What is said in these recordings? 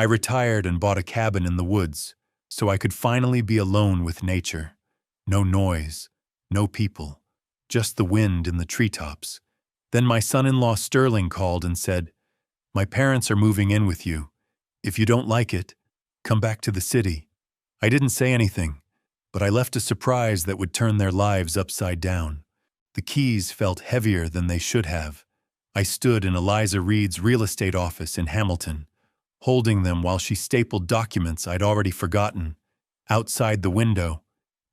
I retired and bought a cabin in the woods, so I could finally be alone with nature. No noise, no people, just the wind in the treetops. Then my son-in-law Sterling called and said, "My parents are moving in with you. If you don't like it, come back to the city." I didn't say anything, but I left a surprise that would turn their lives upside down. The keys felt heavier than they should have. I stood in Eliza Reed's real estate office in Hamilton, holding them while she stapled documents I'd already forgotten. Outside the window,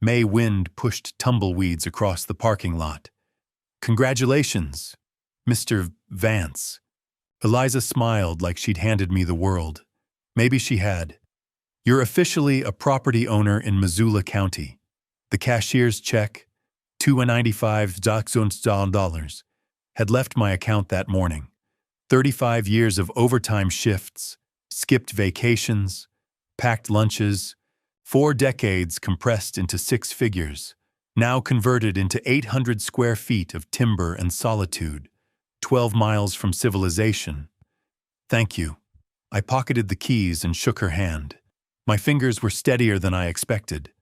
May wind pushed tumbleweeds across the parking lot. "Congratulations, Mr. Vance." Eliza smiled like she'd handed me the world. Maybe she had. "You're officially a property owner in Missoula County." The cashier's check, $295,000, had left my account that morning. 35 years of overtime shifts, skipped vacations, packed lunches, 4 decades compressed into 6 figures, now converted into 800 square feet of timber and solitude, 12 miles from civilization. "Thank you." I pocketed the keys and shook her hand. My fingers were steadier than I expected.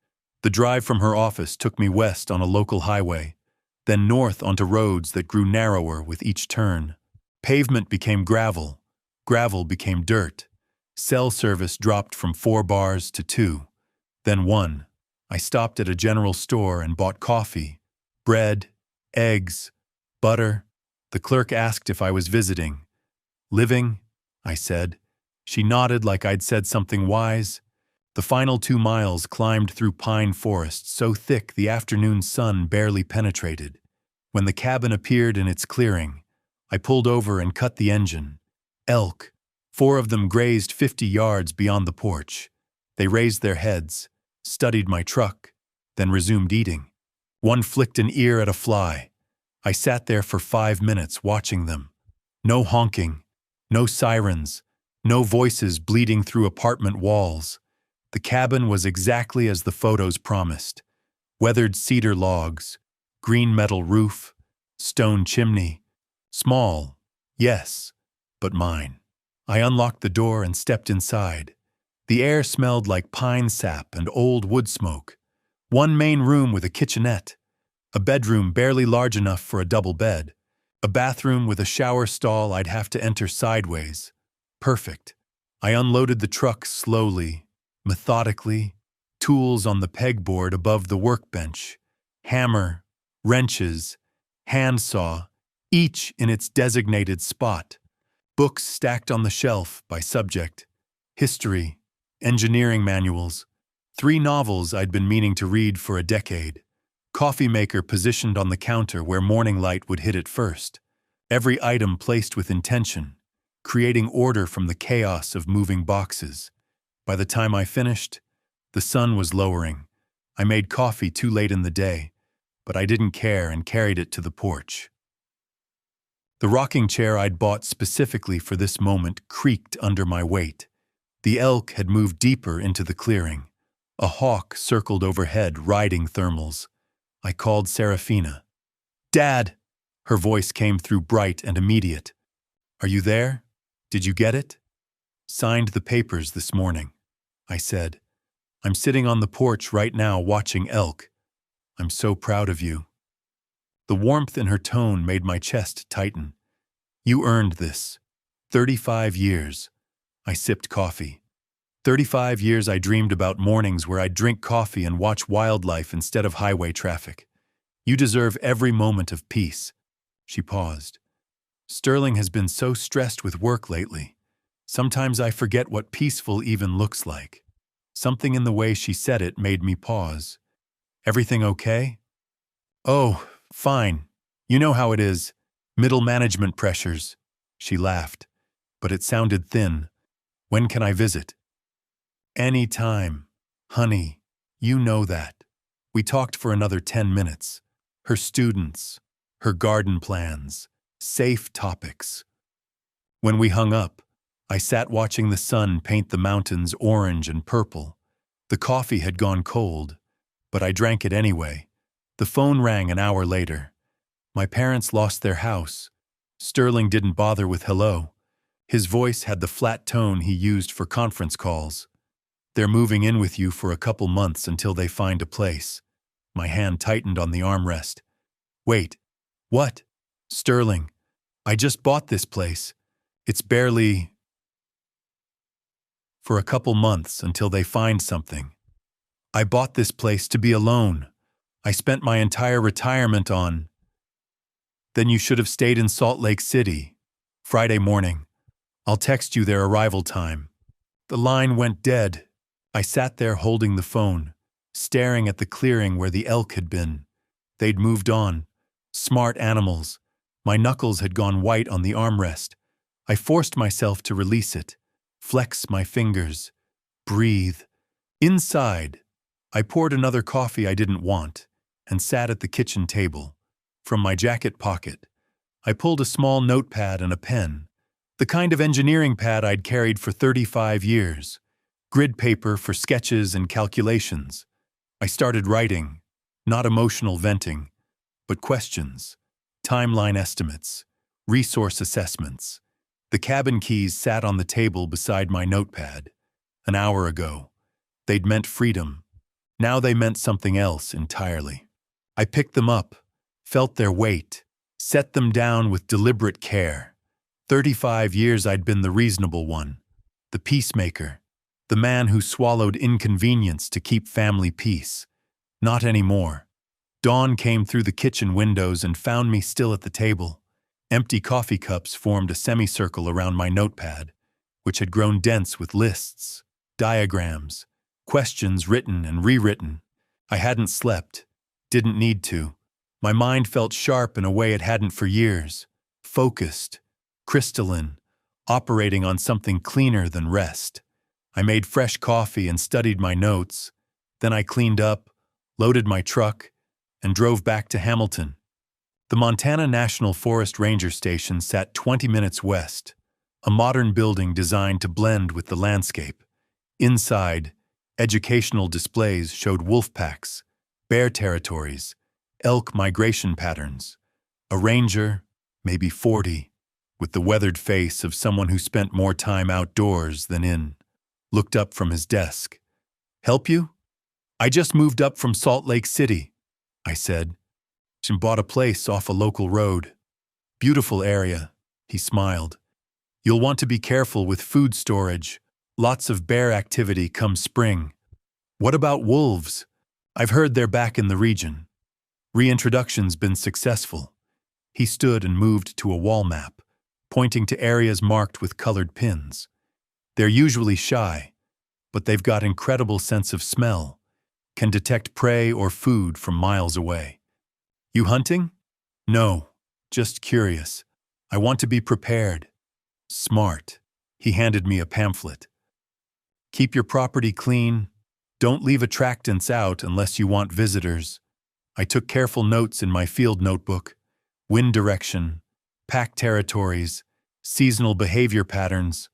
The drive from her office took me west on a local highway, then north onto roads that grew narrower with each turn. Pavement became gravel, gravel became dirt. Cell service dropped from 4 bars to 2, then 1. I stopped at a general store and bought coffee, bread, eggs, butter. The clerk asked if I was visiting. "Living," I said. She nodded like I'd said something wise. The final 2 miles climbed through pine forest so thick the afternoon sun barely penetrated. When the cabin appeared in its clearing, I pulled over and cut the engine. Elk, 4 of them grazed 50 yards beyond the porch. They raised their heads, studied my truck, then resumed eating. One flicked an ear at a fly. I sat there for 5 minutes watching them. No honking, no sirens, no voices bleeding through apartment walls. The cabin was exactly as the photos promised. Weathered cedar logs, green metal roof, stone chimney. Small, yes, but mine. I unlocked the door and stepped inside. The air smelled like pine sap and old wood smoke. 1 main room with a kitchenette. A bedroom barely large enough for a double bed. A bathroom with a shower stall I'd have to enter sideways. Perfect. I unloaded the truck slowly, methodically, tools on the pegboard above the workbench, hammer, wrenches, handsaw, each in its designated spot, books stacked on the shelf by subject, history, engineering manuals, 3 novels I'd been meaning to read for a decade, coffee maker positioned on the counter where morning light would hit it first, every item placed with intention, creating order from the chaos of moving boxes. By the time I finished, the sun was lowering. I made coffee too late in the day, but I didn't care and carried it to the porch. The rocking chair I'd bought specifically for this moment creaked under my weight. The elk had moved deeper into the clearing. A hawk circled overhead, riding thermals. I called Serafina. "Dad!" Her voice came through bright and immediate. "Are you there? Did you get it?" "Signed the papers this morning," I said. "I'm sitting on the porch right now watching elk. I'm so proud of you." The warmth in her tone made my chest tighten. "You earned this. 35 years. I sipped coffee. 35 years I dreamed about mornings where I'd drink coffee and watch wildlife instead of highway traffic. You deserve every moment of peace." She paused. "Sterling has been so stressed with work lately. Sometimes I forget what peaceful even looks like." Something in the way she said it made me pause. "Everything okay?" "Oh, fine. You know how it is. Middle management pressures." She laughed, but it sounded thin. "When can I visit?" "Any time. Honey, you know that." We talked for another 10 minutes. Her students, her garden plans, safe topics. When we hung up, I sat watching the sun paint the mountains orange and purple. The coffee had gone cold, but I drank it anyway. The phone rang an hour later. My parents lost their house. Sterling didn't bother with hello. His voice had the flat tone he used for conference calls. They're moving in with you for a couple months until they find a place. My hand tightened on the armrest. Wait. What? Sterling. I just bought this place. It's barely... For a couple months until they find something. I bought this place to be alone. I spent my entire retirement on... Then you should have stayed in Salt Lake City. Friday morning. I'll text you their arrival time. The line went dead. I sat there holding the phone, staring at the clearing where the elk had been. They'd moved on. Smart animals. My knuckles had gone white on the armrest. I forced myself to release it, flex my fingers, breathe. Inside, I poured another coffee I didn't want and sat at the kitchen table. From my jacket pocket, I pulled a small notepad and a pen, the kind of engineering pad I'd carried for 35 years, grid paper for sketches and calculations. I started writing, not emotional venting, but questions, timeline estimates, resource assessments. The cabin keys sat on the table beside my notepad. An hour ago, they'd meant freedom. Now they meant something else entirely. I picked them up, felt their weight, set them down with deliberate care. 35 years I'd been the reasonable one, the peacemaker, the man who swallowed inconvenience to keep family peace. Not anymore. Dawn came through the kitchen windows and found me still at the table. Empty coffee cups formed a semicircle around my notepad, which had grown dense with lists, diagrams, questions written and rewritten. I hadn't slept, didn't need to. My mind felt sharp in a way it hadn't for years, focused, crystalline, operating on something cleaner than rest. I made fresh coffee and studied my notes. Then I cleaned up, loaded my truck, and drove back to Hamilton. The Montana National Forest Ranger Station sat 20 minutes west, a modern building designed to blend with the landscape. Inside, educational displays showed wolf packs, bear territories, elk migration patterns. A ranger, maybe 40, with the weathered face of someone who spent more time outdoors than in, looked up from his desk. "Help you?" "I just moved up from Salt Lake City," I said, and bought a place off a local road. "Beautiful area," he smiled. "You'll want to be careful with food storage. Lots of bear activity come spring." "What about wolves?" "I've heard they're back in the region. Reintroduction's been successful." He stood and moved to a wall map, pointing to areas marked with colored pins. "They're usually shy, but they've got incredible sense of smell, can detect prey or food from miles away." "You hunting?" "No, just curious. I want to be prepared." "Smart." He handed me a pamphlet. "Keep your property clean. Don't leave attractants out unless you want visitors." I took careful notes in my field notebook. Wind direction, pack territories, seasonal behavior patterns.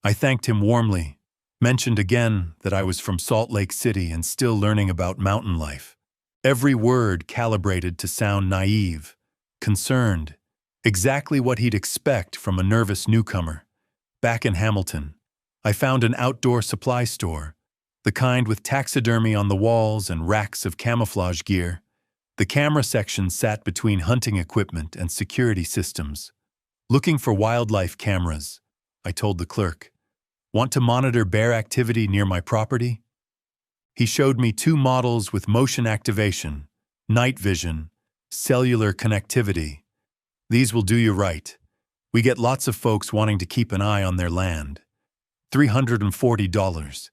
I thanked him warmly, mentioned again that I was from Salt Lake City and still learning about mountain life. Every word calibrated to sound naive, concerned, exactly what he'd expect from a nervous newcomer. Back in Hamilton, I found an outdoor supply store, the kind with taxidermy on the walls and racks of camouflage gear. The camera section sat between hunting equipment and security systems. "Looking for wildlife cameras," I told the clerk. "Want to monitor bear activity near my property?" He showed me 2 models with motion activation, night vision, cellular connectivity. "These will do you right. We get lots of folks wanting to keep an eye on their land." $340.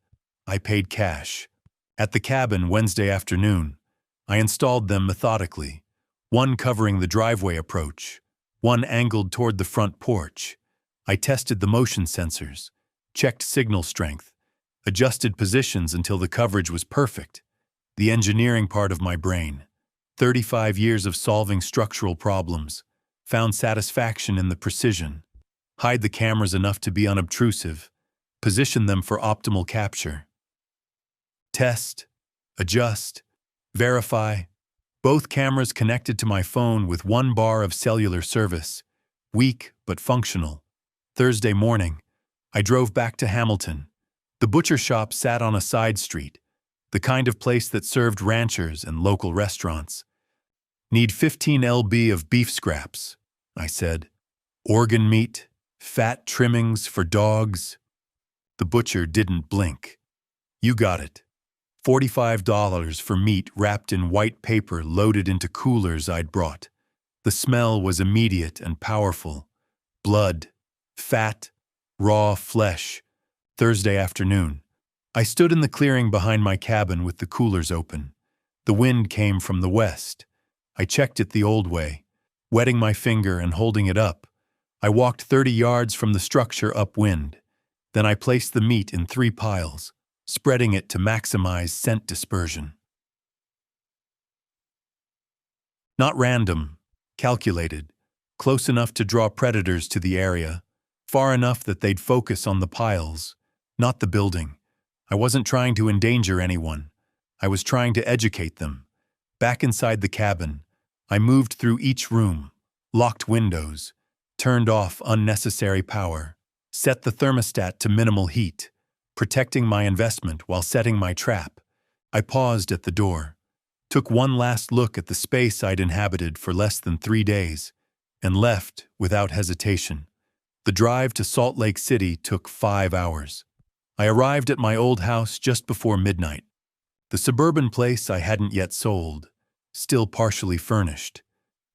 I paid cash. At the cabin Wednesday afternoon, I installed them methodically, one covering the driveway approach, one angled toward the front porch. I tested the motion sensors, checked signal strength, adjusted positions until the coverage was perfect. The engineering part of my brain, 35 years of solving structural problems, found satisfaction in the precision. Hide the cameras enough to be unobtrusive, position them for optimal capture. Test, adjust, verify. Both cameras connected to my phone with 1 bar of cellular service, weak but functional. Thursday morning, I drove back to Hamilton. The butcher shop sat on a side street, the kind of place that served ranchers and local restaurants. "Need 15 lb of beef scraps," I said. "Organ meat, fat trimmings for dogs." The butcher didn't blink. "You got it." $45 for meat wrapped in white paper loaded into coolers I'd brought. The smell was immediate and powerful. Blood, fat, raw flesh. Thursday afternoon, I stood in the clearing behind my cabin with the coolers open. The wind came from the west. I checked it the old way, wetting my finger and holding it up. I walked 30 yards from the structure upwind. Then I placed the meat in 3 piles, spreading it to maximize scent dispersion. Not random, calculated, close enough to draw predators to the area, far enough that they'd focus on the piles, not the building. I wasn't trying to endanger anyone. I was trying to educate them. Back inside the cabin, I moved through each room, locked windows, turned off unnecessary power, set the thermostat to minimal heat, protecting my investment while setting my trap. I paused at the door, took one last look at the space I'd inhabited for less than 3 days, and left without hesitation. The drive to Salt Lake City took 5 hours. I arrived at my old house just before midnight. The suburban place I hadn't yet sold, still partially furnished,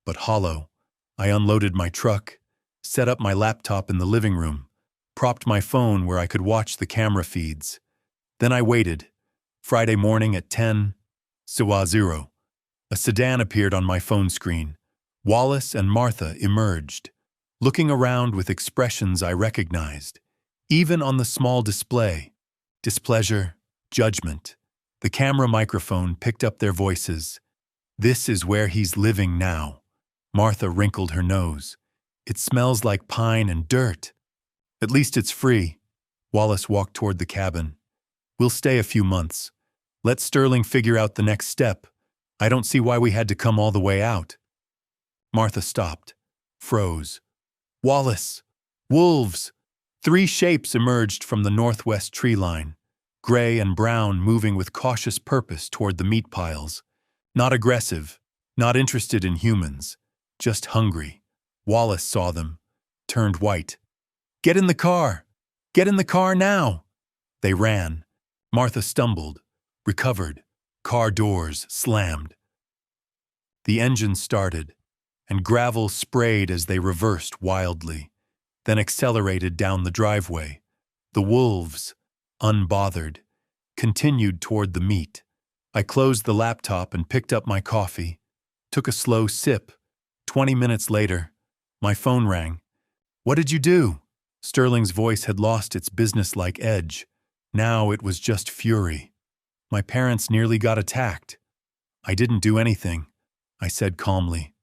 but hollow. I unloaded my truck, set up my laptop in the living room, propped my phone where I could watch the camera feeds. Then I waited. Friday morning at 10:00, a sedan appeared on my phone screen. Wallace and Martha emerged, looking around with expressions I recognized, even on the small display. Displeasure, judgment. The camera microphone picked up their voices. "This is where he's living now." Martha wrinkled her nose. "It smells like pine and dirt." "At least it's free." Wallace walked toward the cabin. "We'll stay a few months. Let Sterling figure out the next step. I don't see why we had to come all the way out." Martha stopped, froze. "Wallace! Wolves!" 3 shapes emerged from the northwest tree line, gray and brown, moving with cautious purpose toward the meat piles. Not aggressive, not interested in humans, just hungry. Wallace saw them, turned white. "Get in the car! Get in the car now!" They ran. Martha stumbled, recovered. Car doors slammed. The engine started, and gravel sprayed as they reversed wildly, then accelerated down the driveway. The wolves, unbothered, continued toward the meat. I closed the laptop and picked up my coffee, took a slow sip. 20 minutes later, my phone rang. "What did you do?" Sterling's voice had lost its businesslike edge. Now it was just fury. "My parents nearly got attacked." "I didn't do anything," I said calmly.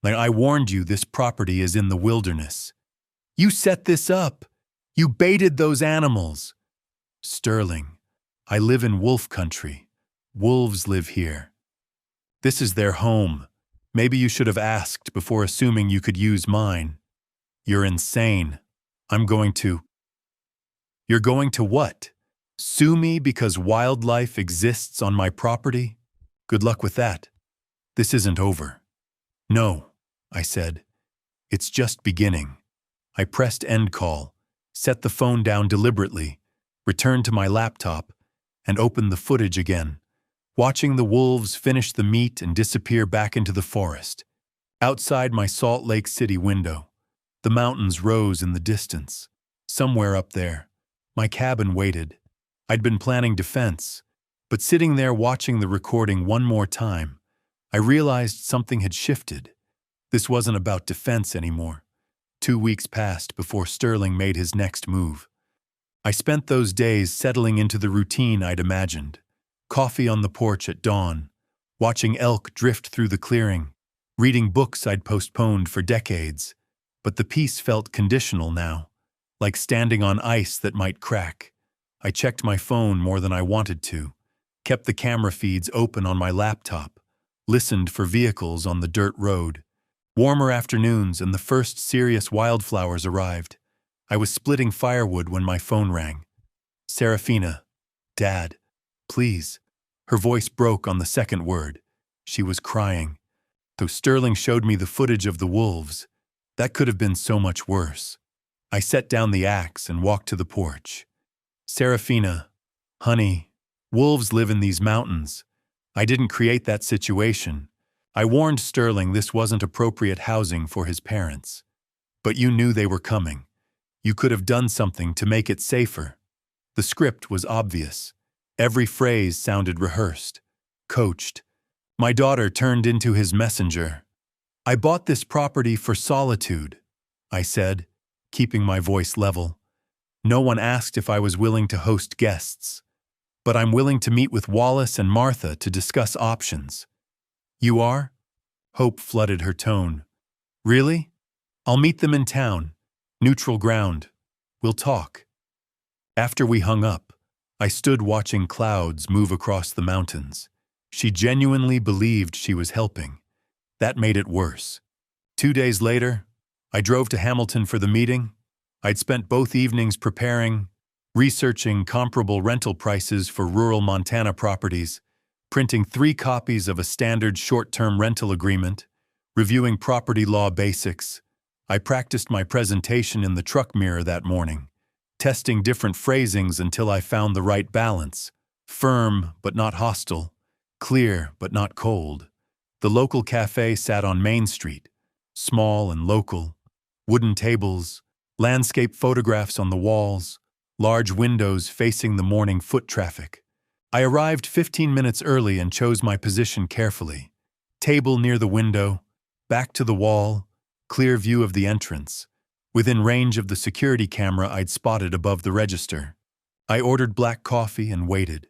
"Like I warned you, this property is in the wilderness." "You set this up. You baited those animals." "Sterling, I live in wolf country. Wolves live here. This is their home. Maybe you should have asked before assuming you could use mine." "You're insane. I'm going to—" "You're going to what? Sue me because wildlife exists on my property? Good luck with that. This isn't over." "No," I said. "It's just beginning." I pressed end call, set the phone down deliberately, returned to my laptop, and opened the footage again, watching the wolves finish the meat and disappear back into the forest. Outside my Salt Lake City window, the mountains rose in the distance. Somewhere up there, my cabin waited. I'd been planning defense, but sitting there watching the recording one more time, I realized something had shifted. This wasn't about defense anymore. 2 weeks passed before Sterling made his next move. I spent those days settling into the routine I'd imagined. Coffee on the porch at dawn, watching elk drift through the clearing, reading books I'd postponed for decades. But the peace felt conditional now, like standing on ice that might crack. I checked my phone more than I wanted to, kept the camera feeds open on my laptop, listened for vehicles on the dirt road. Warmer afternoons and the first serious wildflowers arrived. I was splitting firewood when my phone rang. Serafina. Dad. Please. Her voice broke on the second word. She was crying. Though Sterling showed me the footage of the wolves, that could have been so much worse. I set down the axe and walked to the porch. Serafina. Honey. Wolves live in these mountains. I didn't create that situation. I warned Sterling this wasn't appropriate housing for his parents. But you knew they were coming. You could have done something to make it safer. The script was obvious. Every phrase sounded rehearsed, coached. My daughter turned into his messenger. I bought this property for solitude, I said, keeping my voice level. No one asked if I was willing to host guests. But I'm willing to meet with Wallace and Martha to discuss options. You are? Hope flooded her tone. Really? I'll meet them in town. Neutral ground. We'll talk. After we hung up, I stood watching clouds move across the mountains. She genuinely believed she was helping. That made it worse. 2 days later, I drove to Hamilton for the meeting. I'd spent both evenings preparing, researching comparable rental prices for rural Montana properties, printing 3 copies of a standard short-term rental agreement, reviewing property law basics. I practiced my presentation in the truck mirror that morning, testing different phrasings until I found the right balance, firm but not hostile, clear but not cold. The local cafe sat on Main Street, small and local, wooden tables, landscape photographs on the walls, large windows facing the morning foot traffic. I arrived 15 minutes early and chose my position carefully. Table near the window, back to the wall, clear view of the entrance, within range of the security camera I'd spotted above the register. I ordered black coffee and waited.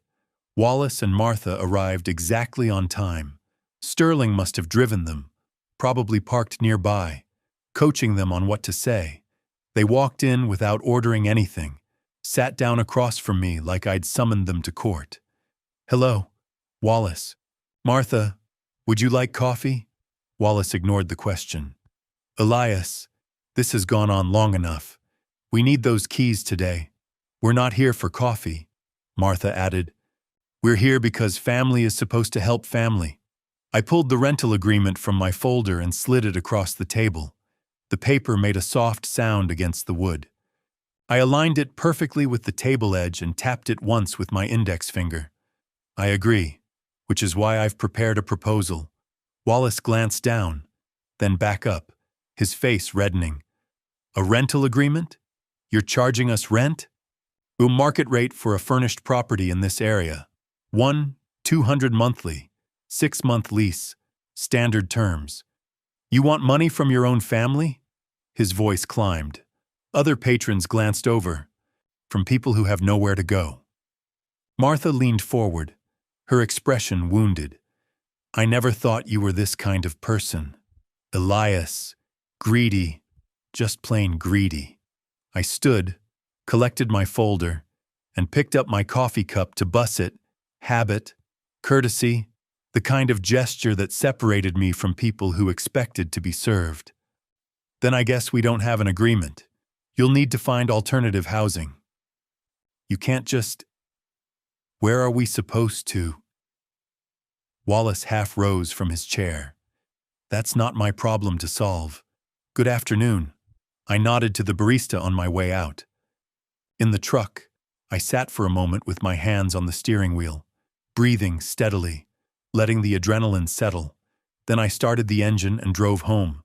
Wallace and Martha arrived exactly on time. Sterling must have driven them, probably parked nearby, coaching them on what to say. They walked in without ordering anything, sat down across from me like I'd summoned them to court. Hello, Wallace. Martha, would you like coffee? Wallace ignored the question. Elias, this has gone on long enough. We need those keys today. We're not here for coffee, Martha added. We're here because family is supposed to help family. I pulled the rental agreement from my folder and slid it across the table. The paper made a soft sound against the wood. I aligned it perfectly with the table edge and tapped it once with my index finger. I agree, which is why I've prepared a proposal. Wallace glanced down, then back up, his face reddening. A rental agreement? You're charging us rent? Market rate for a furnished property in this area. $200 monthly, 6-month lease, standard terms. You want money from your own family? His voice climbed. Other patrons glanced over, from people who have nowhere to go. Martha leaned forward, her expression wounded. I never thought you were this kind of person. Elias, greedy, just plain greedy. I stood, collected my folder, and picked up my coffee cup to buss it. Habit, courtesy, the kind of gesture that separated me from people who expected to be served. Then I guess we don't have an agreement. You'll need to find alternative housing. You can't just... Where are we supposed to? Wallace half rose from his chair. That's not my problem to solve. Good afternoon. I nodded to the barista on my way out. In the truck, I sat for a moment with my hands on the steering wheel, breathing steadily, letting the adrenaline settle. Then I started the engine and drove home.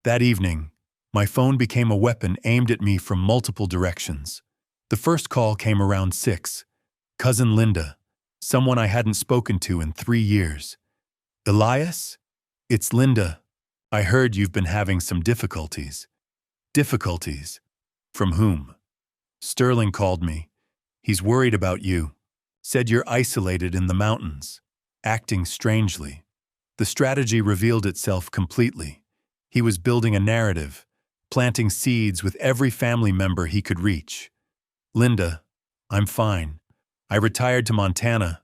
That evening, my phone became a weapon aimed at me from multiple directions. The first call came around 6. Cousin Linda, someone I hadn't spoken to in 3 years. Elias? It's Linda. I heard you've been having some difficulties. Difficulties? From whom? Sterling called me. He's worried about you. Said you're isolated in the mountains, acting strangely. The strategy revealed itself completely. He was building a narrative, planting seeds with every family member he could reach. Linda, I'm fine. I retired to Montana.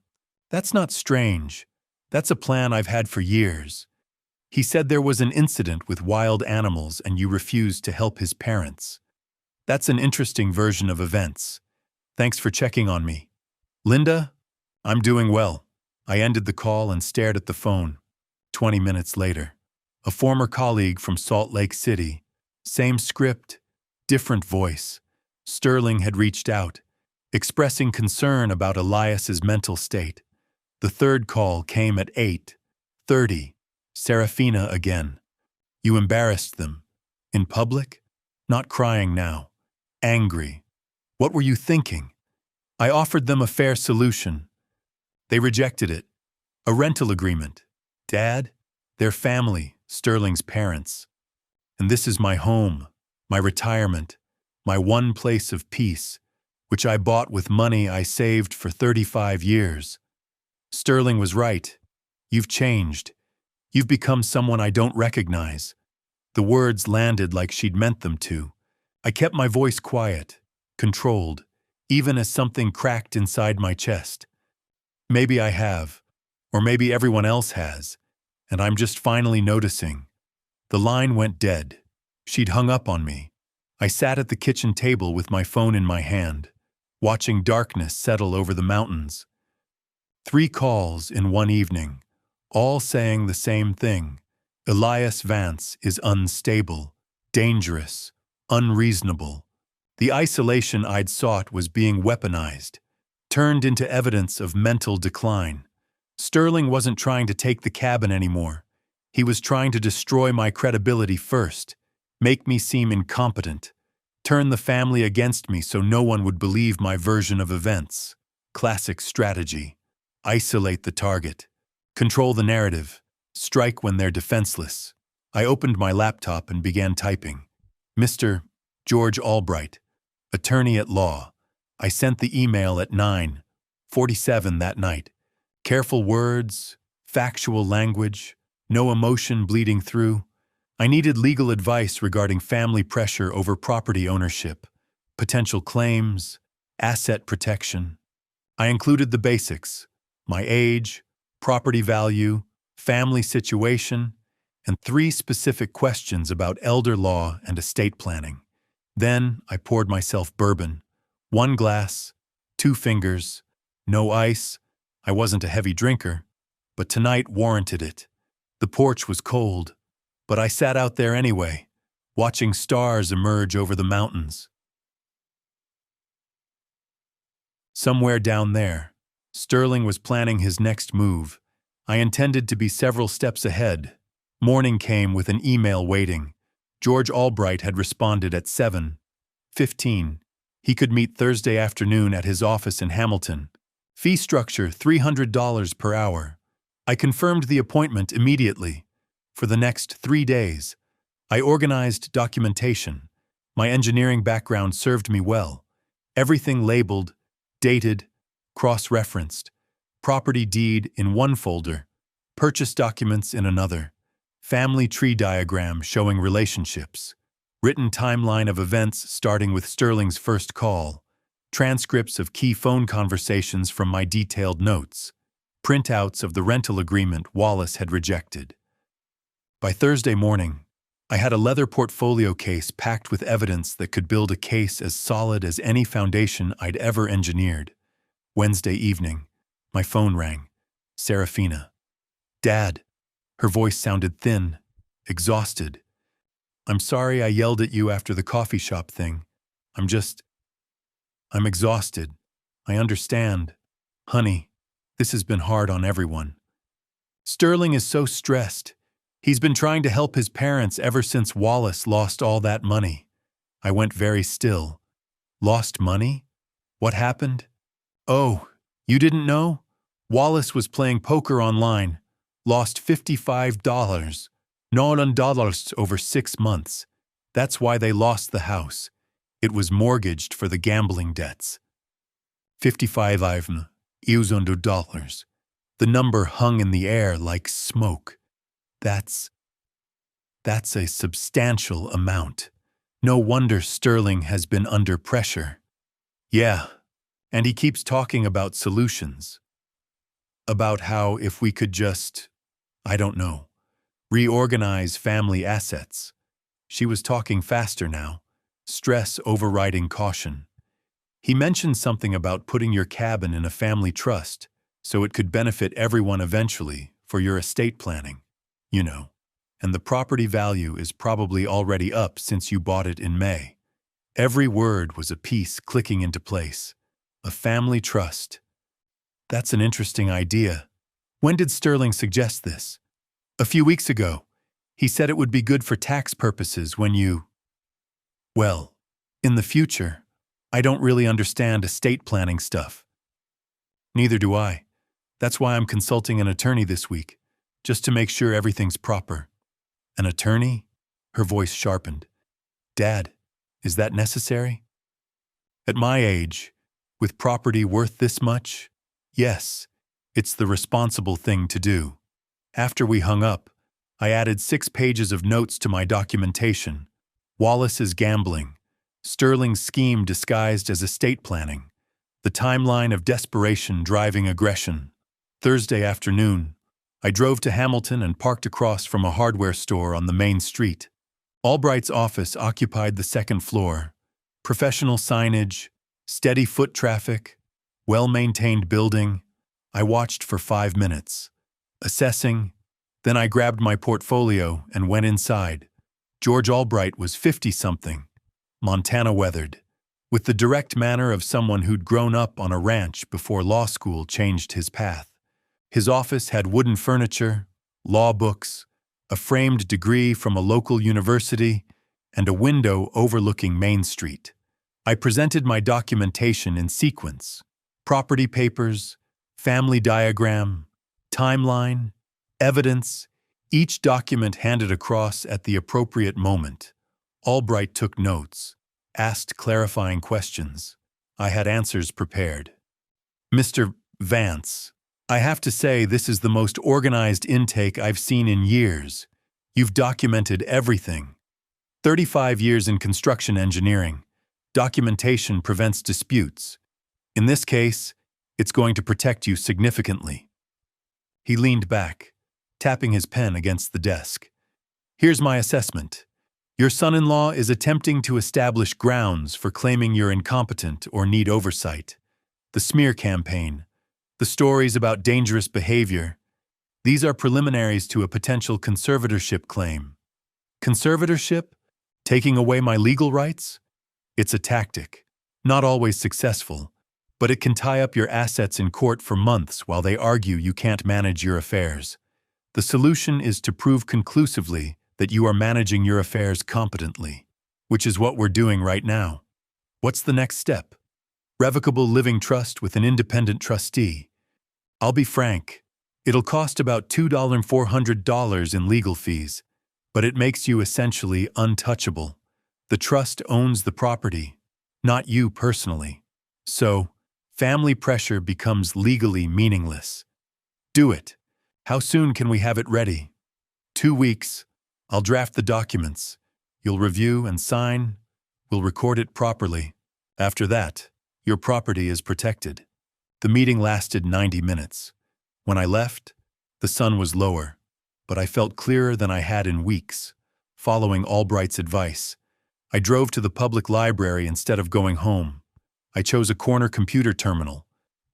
That's not strange. That's a plan I've had for years. He said there was an incident with wild animals and you refused to help his parents. That's an interesting version of events. Thanks for checking on me. Linda? I'm doing well. I ended the call and stared at the phone. 20 minutes later. A former colleague from Salt Lake City. Same script, different voice. Sterling had reached out, expressing concern about Elias's mental state. The third call came at 8:30. Serafina again. You embarrassed them. In public? Not crying now. Angry. What were you thinking? I offered them a fair solution. They rejected it. A rental agreement. Dad? Their family, Sterling's parents. And this is my home, my retirement, my one place of peace, which I bought with money I saved for 35 years. Sterling was right. You've changed. You've become someone I don't recognize. The words landed like she'd meant them to. I kept my voice quiet, controlled, even as something cracked inside my chest. Maybe I have, or maybe everyone else has, and I'm just finally noticing. The line went dead. She'd hung up on me. I sat at the kitchen table with my phone in my hand, watching darkness settle over the mountains. 3 calls in one evening, all saying the same thing. Elias Vance is unstable, dangerous, unreasonable. The isolation I'd sought was being weaponized, turned into evidence of mental decline. Sterling wasn't trying to take the cabin anymore. He was trying to destroy my credibility first, make me seem incompetent, turn the family against me so no one would believe my version of events. Classic strategy. Isolate the target. Control the narrative. Strike when they're defenseless. I opened my laptop and began typing. Mr. George Albright, attorney at law. I sent the email at 9:47 that night. Careful words, factual language, no emotion bleeding through. I needed legal advice regarding family pressure over property ownership, potential claims, asset protection. I included the basics: my age, property value, family situation, and 3 specific questions about elder law and estate planning. Then I poured myself bourbon. 1 glass, 2 fingers, no ice. I wasn't a heavy drinker, but tonight warranted it. The porch was cold, but I sat out there anyway, watching stars emerge over the mountains. Somewhere down there, Sterling was planning his next move. I intended to be several steps ahead. Morning came with an email waiting. George Albright had responded at 7:15. He could meet Thursday afternoon at his office in Hamilton. Fee structure $300 per hour. I confirmed the appointment immediately. For the next 3 days, I organized documentation. My engineering background served me well. Everything labeled, dated, cross-referenced. Property deed in one folder, purchase documents in another, family tree diagram showing relationships, written timeline of events starting with Sterling's first call, transcripts of key phone conversations from my detailed notes, printouts of the rental agreement Wallace had rejected. By Thursday morning, I had a leather portfolio case packed with evidence that could build a case as solid as any foundation I'd ever engineered. Wednesday evening, my phone rang. Serafina. Dad. Her voice sounded thin, exhausted. I'm sorry I yelled at you after the coffee shop thing. I'm exhausted. I understand. Honey, this has been hard on everyone. Sterling is so stressed. He's been trying to help his parents ever since Wallace lost all that money. I went very still. Lost money? What happened? Oh, you didn't know? Wallace was playing poker online, lost $55, $9 over 6 months. That's why they lost the house. It was mortgaged for the gambling debts. $55,000. The number hung in the air like smoke. That's a substantial amount. No wonder Sterling has been under pressure. Yeah, and he keeps talking about solutions. About how if we could just, I don't know, reorganize family assets. She was talking faster now. stress overriding caution. He mentioned something about putting your cabin in a family trust so it could benefit everyone eventually for your estate planning, you know. And the property value is probably already up since you bought it in May. Every word was a piece clicking into place. A family trust. That's an interesting idea. When did Sterling suggest this? A few weeks ago. He said it would be good for tax purposes when you… Well, in the future, I don't really understand estate planning stuff. Neither do I. That's why I'm consulting an attorney this week, just to make sure everything's proper. An attorney? Her voice sharpened. Dad, is that necessary? At my age, with property worth this much, yes, it's the responsible thing to do. After we hung up, I added 6 pages of notes to my documentation. Wallace's gambling, Sterling's scheme disguised as estate planning, the timeline of desperation driving aggression. Thursday afternoon, I drove to Hamilton and parked across from a hardware store on the main street. Albright's office occupied the second floor. Professional signage, steady foot traffic, well-maintained building. I watched for 5 minutes, assessing. Then I grabbed my portfolio and went inside. George Albright was 50-something, Montana weathered, with the direct manner of someone who'd grown up on a ranch before law school changed his path. His office had wooden furniture, law books, a framed degree from a local university, and a window overlooking Main Street. I presented my documentation in sequence: property papers, family diagram, timeline, evidence, each document handed across at the appropriate moment. Albright took notes, asked clarifying questions. I had answers prepared. Mr. Vance, I have to say this is the most organized intake I've seen in years. You've documented everything. 35 years in construction engineering. Documentation prevents disputes. In this case, it's going to protect you significantly. He leaned back, tapping his pen against the desk. Here's my assessment. Your son-in-law is attempting to establish grounds for claiming you're incompetent or need oversight. The smear campaign, the stories about dangerous behavior, these are preliminaries to a potential conservatorship claim. Conservatorship? Taking away my legal rights? It's a tactic, not always successful, but it can tie up your assets in court for months while they argue you can't manage your affairs. The solution is to prove conclusively that you are managing your affairs competently, which is what we're doing right now. What's the next step? Revocable living trust with an independent trustee. I'll be frank, it'll cost about $2,400 in legal fees, but it makes you essentially untouchable. The trust owns the property, not you personally. So, family pressure becomes legally meaningless. Do it. How soon can we have it ready? 2 weeks. I'll draft the documents. You'll review and sign. We'll record it properly. After that, your property is protected. The meeting lasted 90 minutes. When I left, the sun was lower, but I felt clearer than I had in weeks. Following Albright's advice, I drove to the public library instead of going home. I chose a corner computer terminal,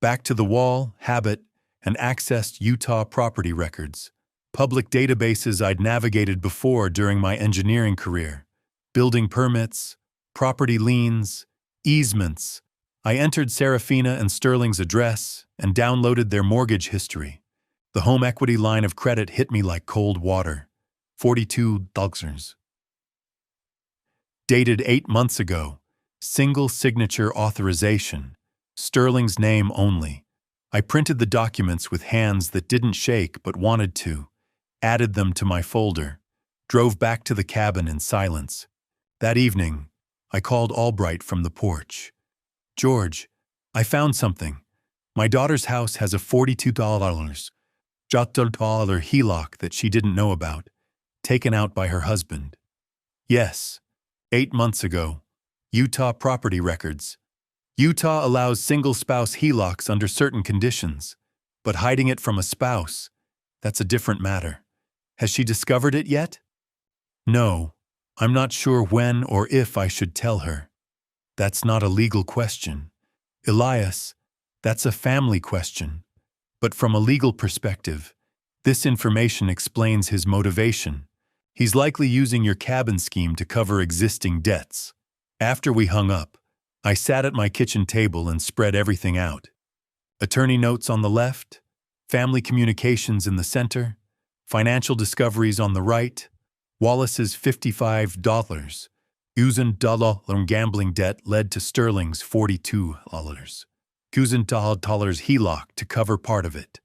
back to the wall, habit, and accessed Utah property records, public databases I'd navigated before during my engineering career, building permits, property liens, easements. I entered Serafina and Sterling's address and downloaded their mortgage history. The home equity line of credit hit me like cold water. $42. Dated 8 months ago. Single signature authorization. Sterling's name only. I printed the documents with hands that didn't shake but wanted to, added them to my folder, drove back to the cabin in silence. That evening, I called Albright from the porch. George, I found something. My daughter's house has a $42 HELOC that she didn't know about, taken out by her husband. Yes, 8 months ago. Utah property records. Utah allows single-spouse HELOCs under certain conditions, but hiding it from a spouse, that's a different matter. Has she discovered it yet? No, I'm not sure when or if I should tell her. That's not a legal question. Elias, that's a family question. But from a legal perspective, this information explains his motivation. He's likely using your cabin scheme to cover existing debts. After we hung up, I sat at my kitchen table and spread everything out. Attorney notes on the left, family communications in the center, financial discoveries on the right, Wallace's $55, $1,000 gambling debt led to Sterling's $42, $1,000 HELOC to cover part of it,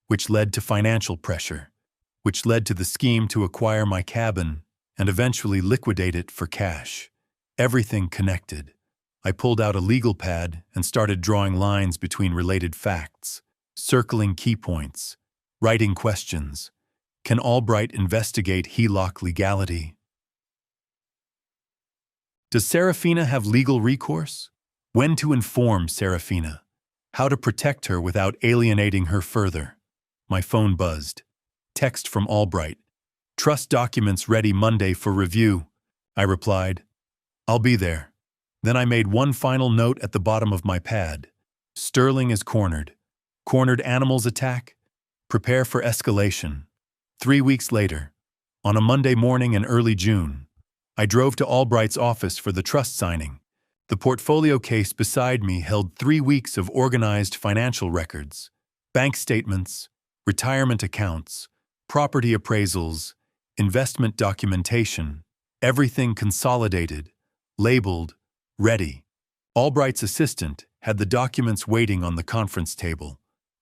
which led to financial pressure, which led to the scheme to acquire my cabin and eventually liquidate it for cash. Everything connected. I pulled out a legal pad and started drawing lines between related facts, circling key points, writing questions. Can Albright investigate HELOC legality? Does Serafina have legal recourse? When to inform Serafina? How to protect her without alienating her further? My phone buzzed. Text from Albright. Trust documents ready Monday for review. I replied, I'll be there. Then I made one final note at the bottom of my pad. Sterling is cornered. Cornered animals attack? Prepare for escalation. 3 weeks later, on a Monday morning in early June, I drove to Albright's office for the trust signing. The portfolio case beside me held 3 weeks of organized financial records, bank statements, retirement accounts, property appraisals, investment documentation, everything consolidated, labeled, ready. Albright's assistant had the documents waiting on the conference table,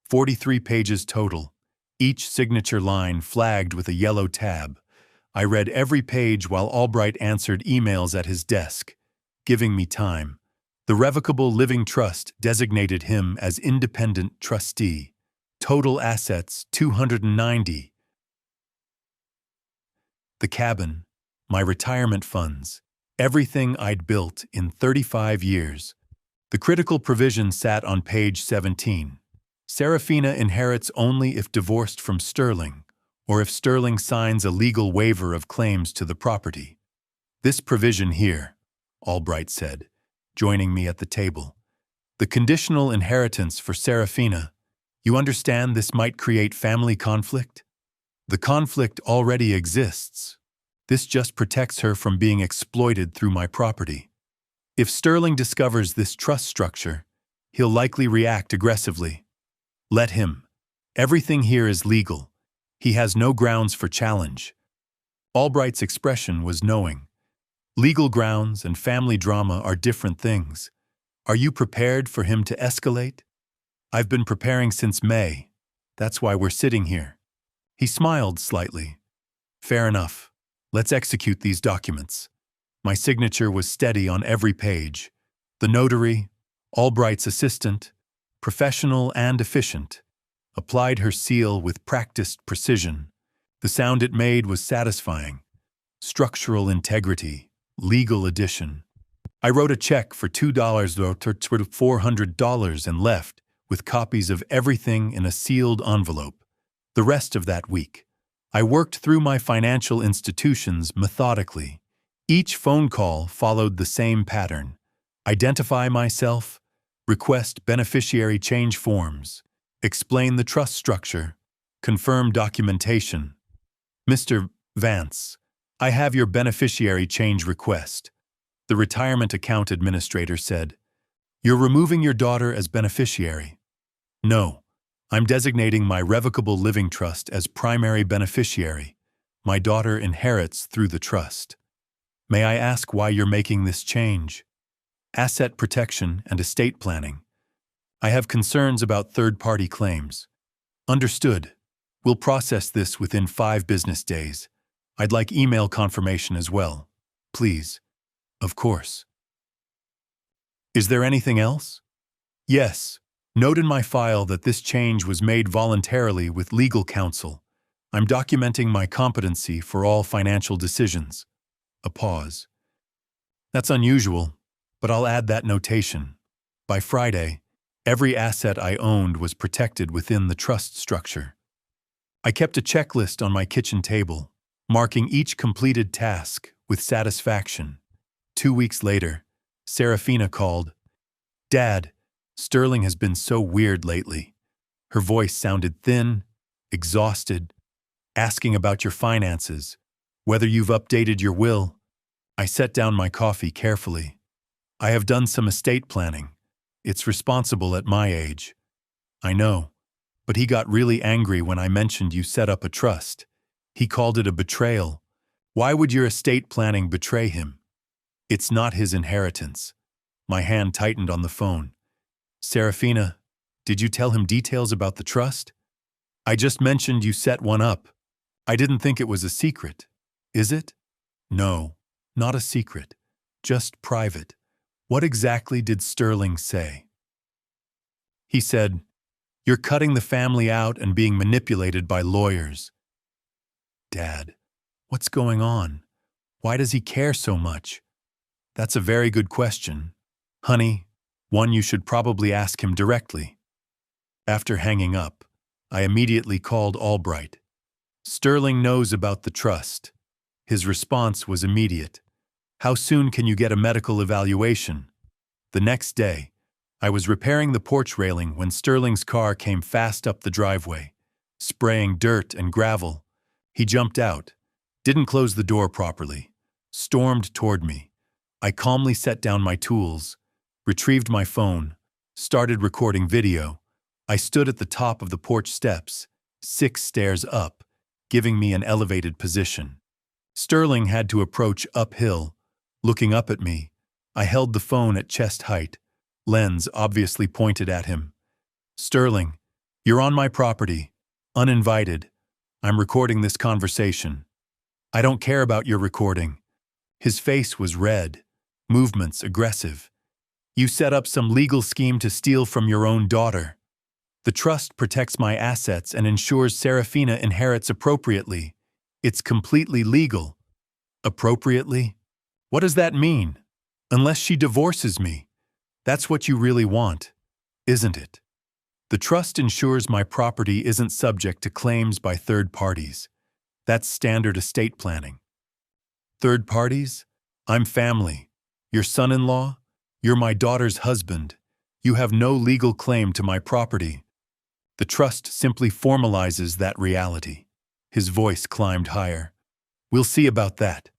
43 pages total, each signature line flagged with a yellow tab. I read every page while Albright answered emails at his desk, giving me time. The Revocable Living Trust designated him as independent trustee. Total assets, $290. The cabin, my retirement funds, everything I'd built in 35 years. The critical provision sat on page 17. Serafina inherits only if divorced from Sterling, or if Sterling signs a legal waiver of claims to the property. This provision here, Albright said, joining me at the table. The conditional inheritance for Serafina. You understand this might create family conflict? The conflict already exists. This just protects her from being exploited through my property. If Sterling discovers this trust structure, he'll likely react aggressively. Let him. Everything here is legal. He has no grounds for challenge. Albright's expression was knowing. Legal grounds and family drama are different things. Are you prepared for him to escalate? I've been preparing since May. That's why we're sitting here. He smiled slightly. Fair enough. Let's execute these documents. My signature was steady on every page. The notary, Albright's assistant, professional and efficient, applied her seal with practiced precision. The sound it made was satisfying. Structural integrity, legal addition. I wrote a check for $400 and left with copies of everything in a sealed envelope. The rest of that week, I worked through my financial institutions methodically. Each phone call followed the same pattern. Identify myself, request beneficiary change forms, explain the trust structure, confirm documentation. Mr. Vance, I have your beneficiary change request. The retirement account administrator said, You're removing your daughter as beneficiary. No, I'm designating my revocable living trust as primary beneficiary. My daughter inherits through the trust. May I ask why you're making this change? Asset protection and estate planning. I have concerns about third-party claims. Understood. We'll process this within 5 business days. I'd like email confirmation as well. Please. Of course. Is there anything else? Yes. Note in my file that this change was made voluntarily with legal counsel. I'm documenting my competency for all financial decisions. A pause. That's unusual, but I'll add that notation. By Friday, every asset I owned was protected within the trust structure. I kept a checklist on my kitchen table, marking each completed task with satisfaction. 2 weeks later, Serafina called. "Dad, Sterling has been so weird lately." Her voice sounded thin, exhausted, asking about your finances, whether you've updated your will. I set down my coffee carefully. "I have done some estate planning. It's responsible at my age." "I know, but he got really angry when I mentioned you set up a trust. He called it a betrayal. Why would your estate planning betray him? It's not his inheritance." My hand tightened on the phone. "Serafina, did you tell him details about the trust?" "I just mentioned you set one up. I didn't think it was a secret. Is it?" "No, not a secret. Just private." "What exactly did Sterling say?" "He said, 'You're cutting the family out and being manipulated by lawyers.'" "Dad, what's going on? Why does he care so much?" "That's a very good question, honey. One you should probably ask him directly." After hanging up, I immediately called Albright. "Sterling knows about the trust." His response was immediate. "How soon can you get a medical evaluation?" The next day, I was repairing the porch railing when Sterling's car came fast up the driveway, spraying dirt and gravel. He jumped out, didn't close the door properly, stormed toward me. I calmly set down my tools, retrieved my phone, started recording video. I stood at the top of the porch steps, 6 stairs up, giving me an elevated position. Sterling had to approach uphill, looking up at me. I held the phone at chest height, lens obviously pointed at him. "Sterling, you're on my property, uninvited. I'm recording this conversation." "I don't care about your recording." His face was red, movements aggressive. "You set up some legal scheme to steal from your own daughter. The trust protects my assets and ensures Serafina inherits appropriately. It's completely legal." "Appropriately? What does that mean? Unless she divorces me. That's what you really want, isn't it? The trust ensures my property isn't subject to claims by third parties. That's standard estate planning." "Third parties? I'm family. Your son-in-law? You're my daughter's husband. You have no legal claim to my property. The trust simply formalizes that reality." His voice climbed higher. "We'll see about that.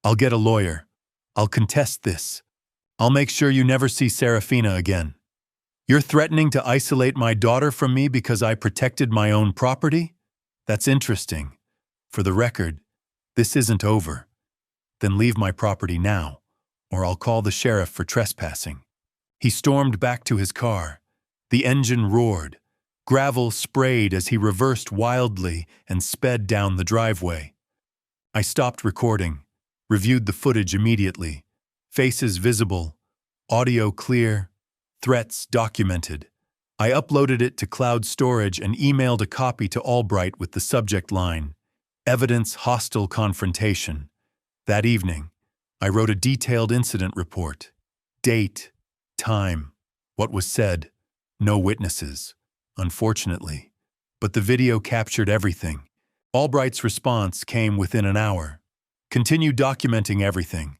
I'll get a lawyer. I'll contest this. I'll make sure you never see Serafina again." "You're threatening to isolate my daughter from me because I protected my own property? That's interesting. For the record, this isn't over." "Then leave my property now, or I'll call the sheriff for trespassing." He stormed back to his car. The engine roared. Gravel sprayed as he reversed wildly and sped down the driveway. I stopped recording, reviewed the footage immediately. Faces visible, audio clear, threats documented. I uploaded it to cloud storage and emailed a copy to Albright with the subject line, "Evidence Hostile Confrontation." That evening, I wrote a detailed incident report. Date, time, what was said, no witnesses, unfortunately. But the video captured everything. Albright's response came within an hour. "Continue documenting everything.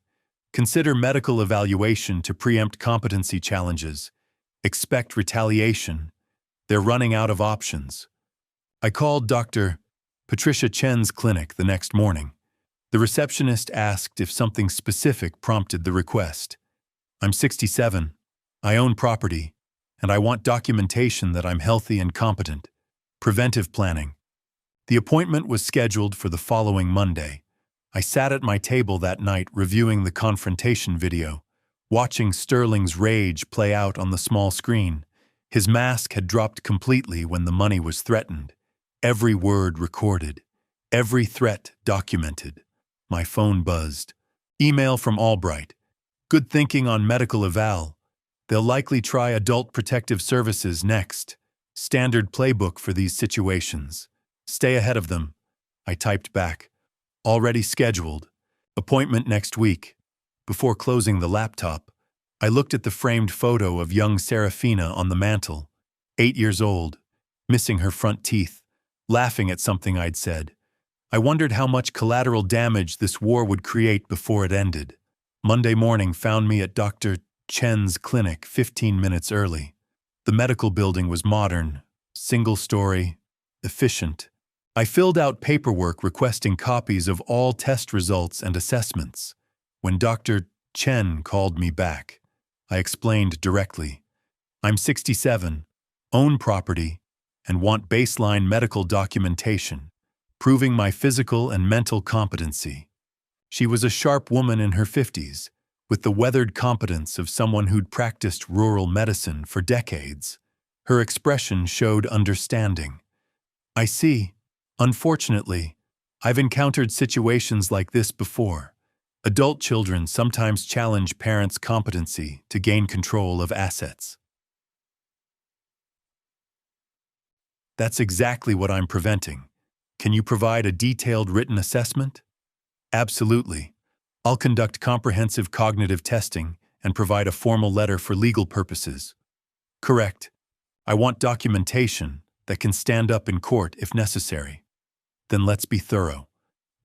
Consider medical evaluation to preempt competency challenges. Expect retaliation. They're running out of options." I called Dr. Patricia Chen's clinic the next morning. The receptionist asked if something specific prompted the request. "I'm 67, I own property, and I want documentation that I'm healthy and competent. Preventive planning." The appointment was scheduled for the following Monday. I sat at my table that night reviewing the confrontation video, watching Sterling's rage play out on the small screen. His mask had dropped completely when the money was threatened. Every word recorded, every threat documented. My phone buzzed. Email from Albright. "Good thinking on medical eval. They'll likely try Adult Protective Services next. Standard playbook for these situations. Stay ahead of them." I typed back. "Already scheduled. Appointment next week." Before closing the laptop, I looked at the framed photo of young Serafina on the mantel, 8 years old, missing her front teeth, laughing at something I'd said. I wondered how much collateral damage this war would create before it ended. Monday morning found me at Dr. Chen's clinic 15 minutes early. The medical building was modern, single-story, efficient. I filled out paperwork requesting copies of all test results and assessments. When Dr. Chen called me back, I explained directly, I'm 67, own property, and want baseline medical documentation, proving my physical and mental competency. She was a sharp woman in her 50s, with the weathered competence of someone who'd practiced rural medicine for decades. Her expression showed understanding. I see. Unfortunately, I've encountered situations like this before. Adult children sometimes challenge parents' competency to gain control of assets. That's exactly what I'm preventing. Can you provide a detailed written assessment? Absolutely. I'll conduct comprehensive cognitive testing and provide a formal letter for legal purposes. Correct. I want documentation that can stand up in court if necessary. Then let's be thorough.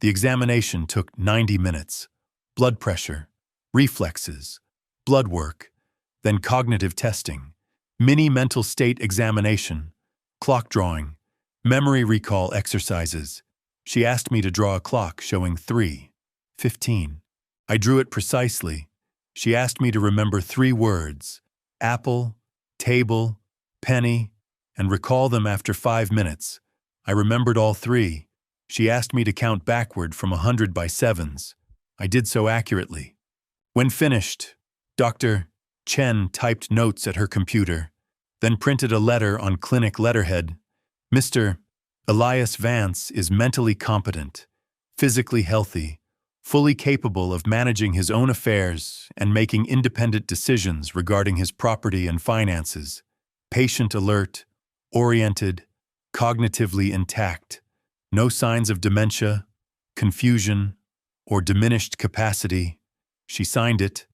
The examination took 90 minutes. Blood pressure, reflexes, blood work, then cognitive testing, mini mental state examination, clock drawing, memory recall exercises. She asked me to draw a clock showing 3:15. I drew it precisely. She asked me to remember 3 words, apple, table, penny, and recall them after 5 minutes. I remembered all 3. She asked me to count backward from 100 by 7s. I did so accurately. When finished, Dr. Chen typed notes at her computer, then printed a letter on clinic letterhead. Mr. Elias Vance is mentally competent, physically healthy, fully capable of managing his own affairs and making independent decisions regarding his property and finances, patient alert, oriented, cognitively intact, no signs of dementia, confusion, or diminished capacity. She signed it,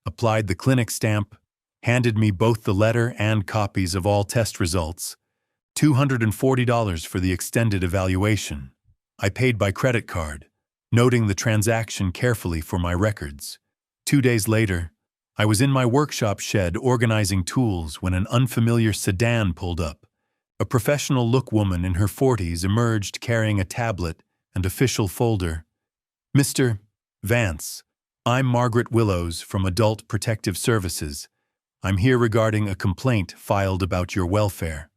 applied the clinic stamp, handed me both the letter and copies of all test results. $240 for the extended evaluation. I paid by credit card, noting the transaction carefully for my records. 2 days later, I was in my workshop shed organizing tools when an unfamiliar sedan pulled up. A professional-look woman in her 40s emerged carrying a tablet and official folder. Mr. Vance, I'm Margaret Willows from Adult Protective Services. I'm here regarding a complaint filed about your welfare.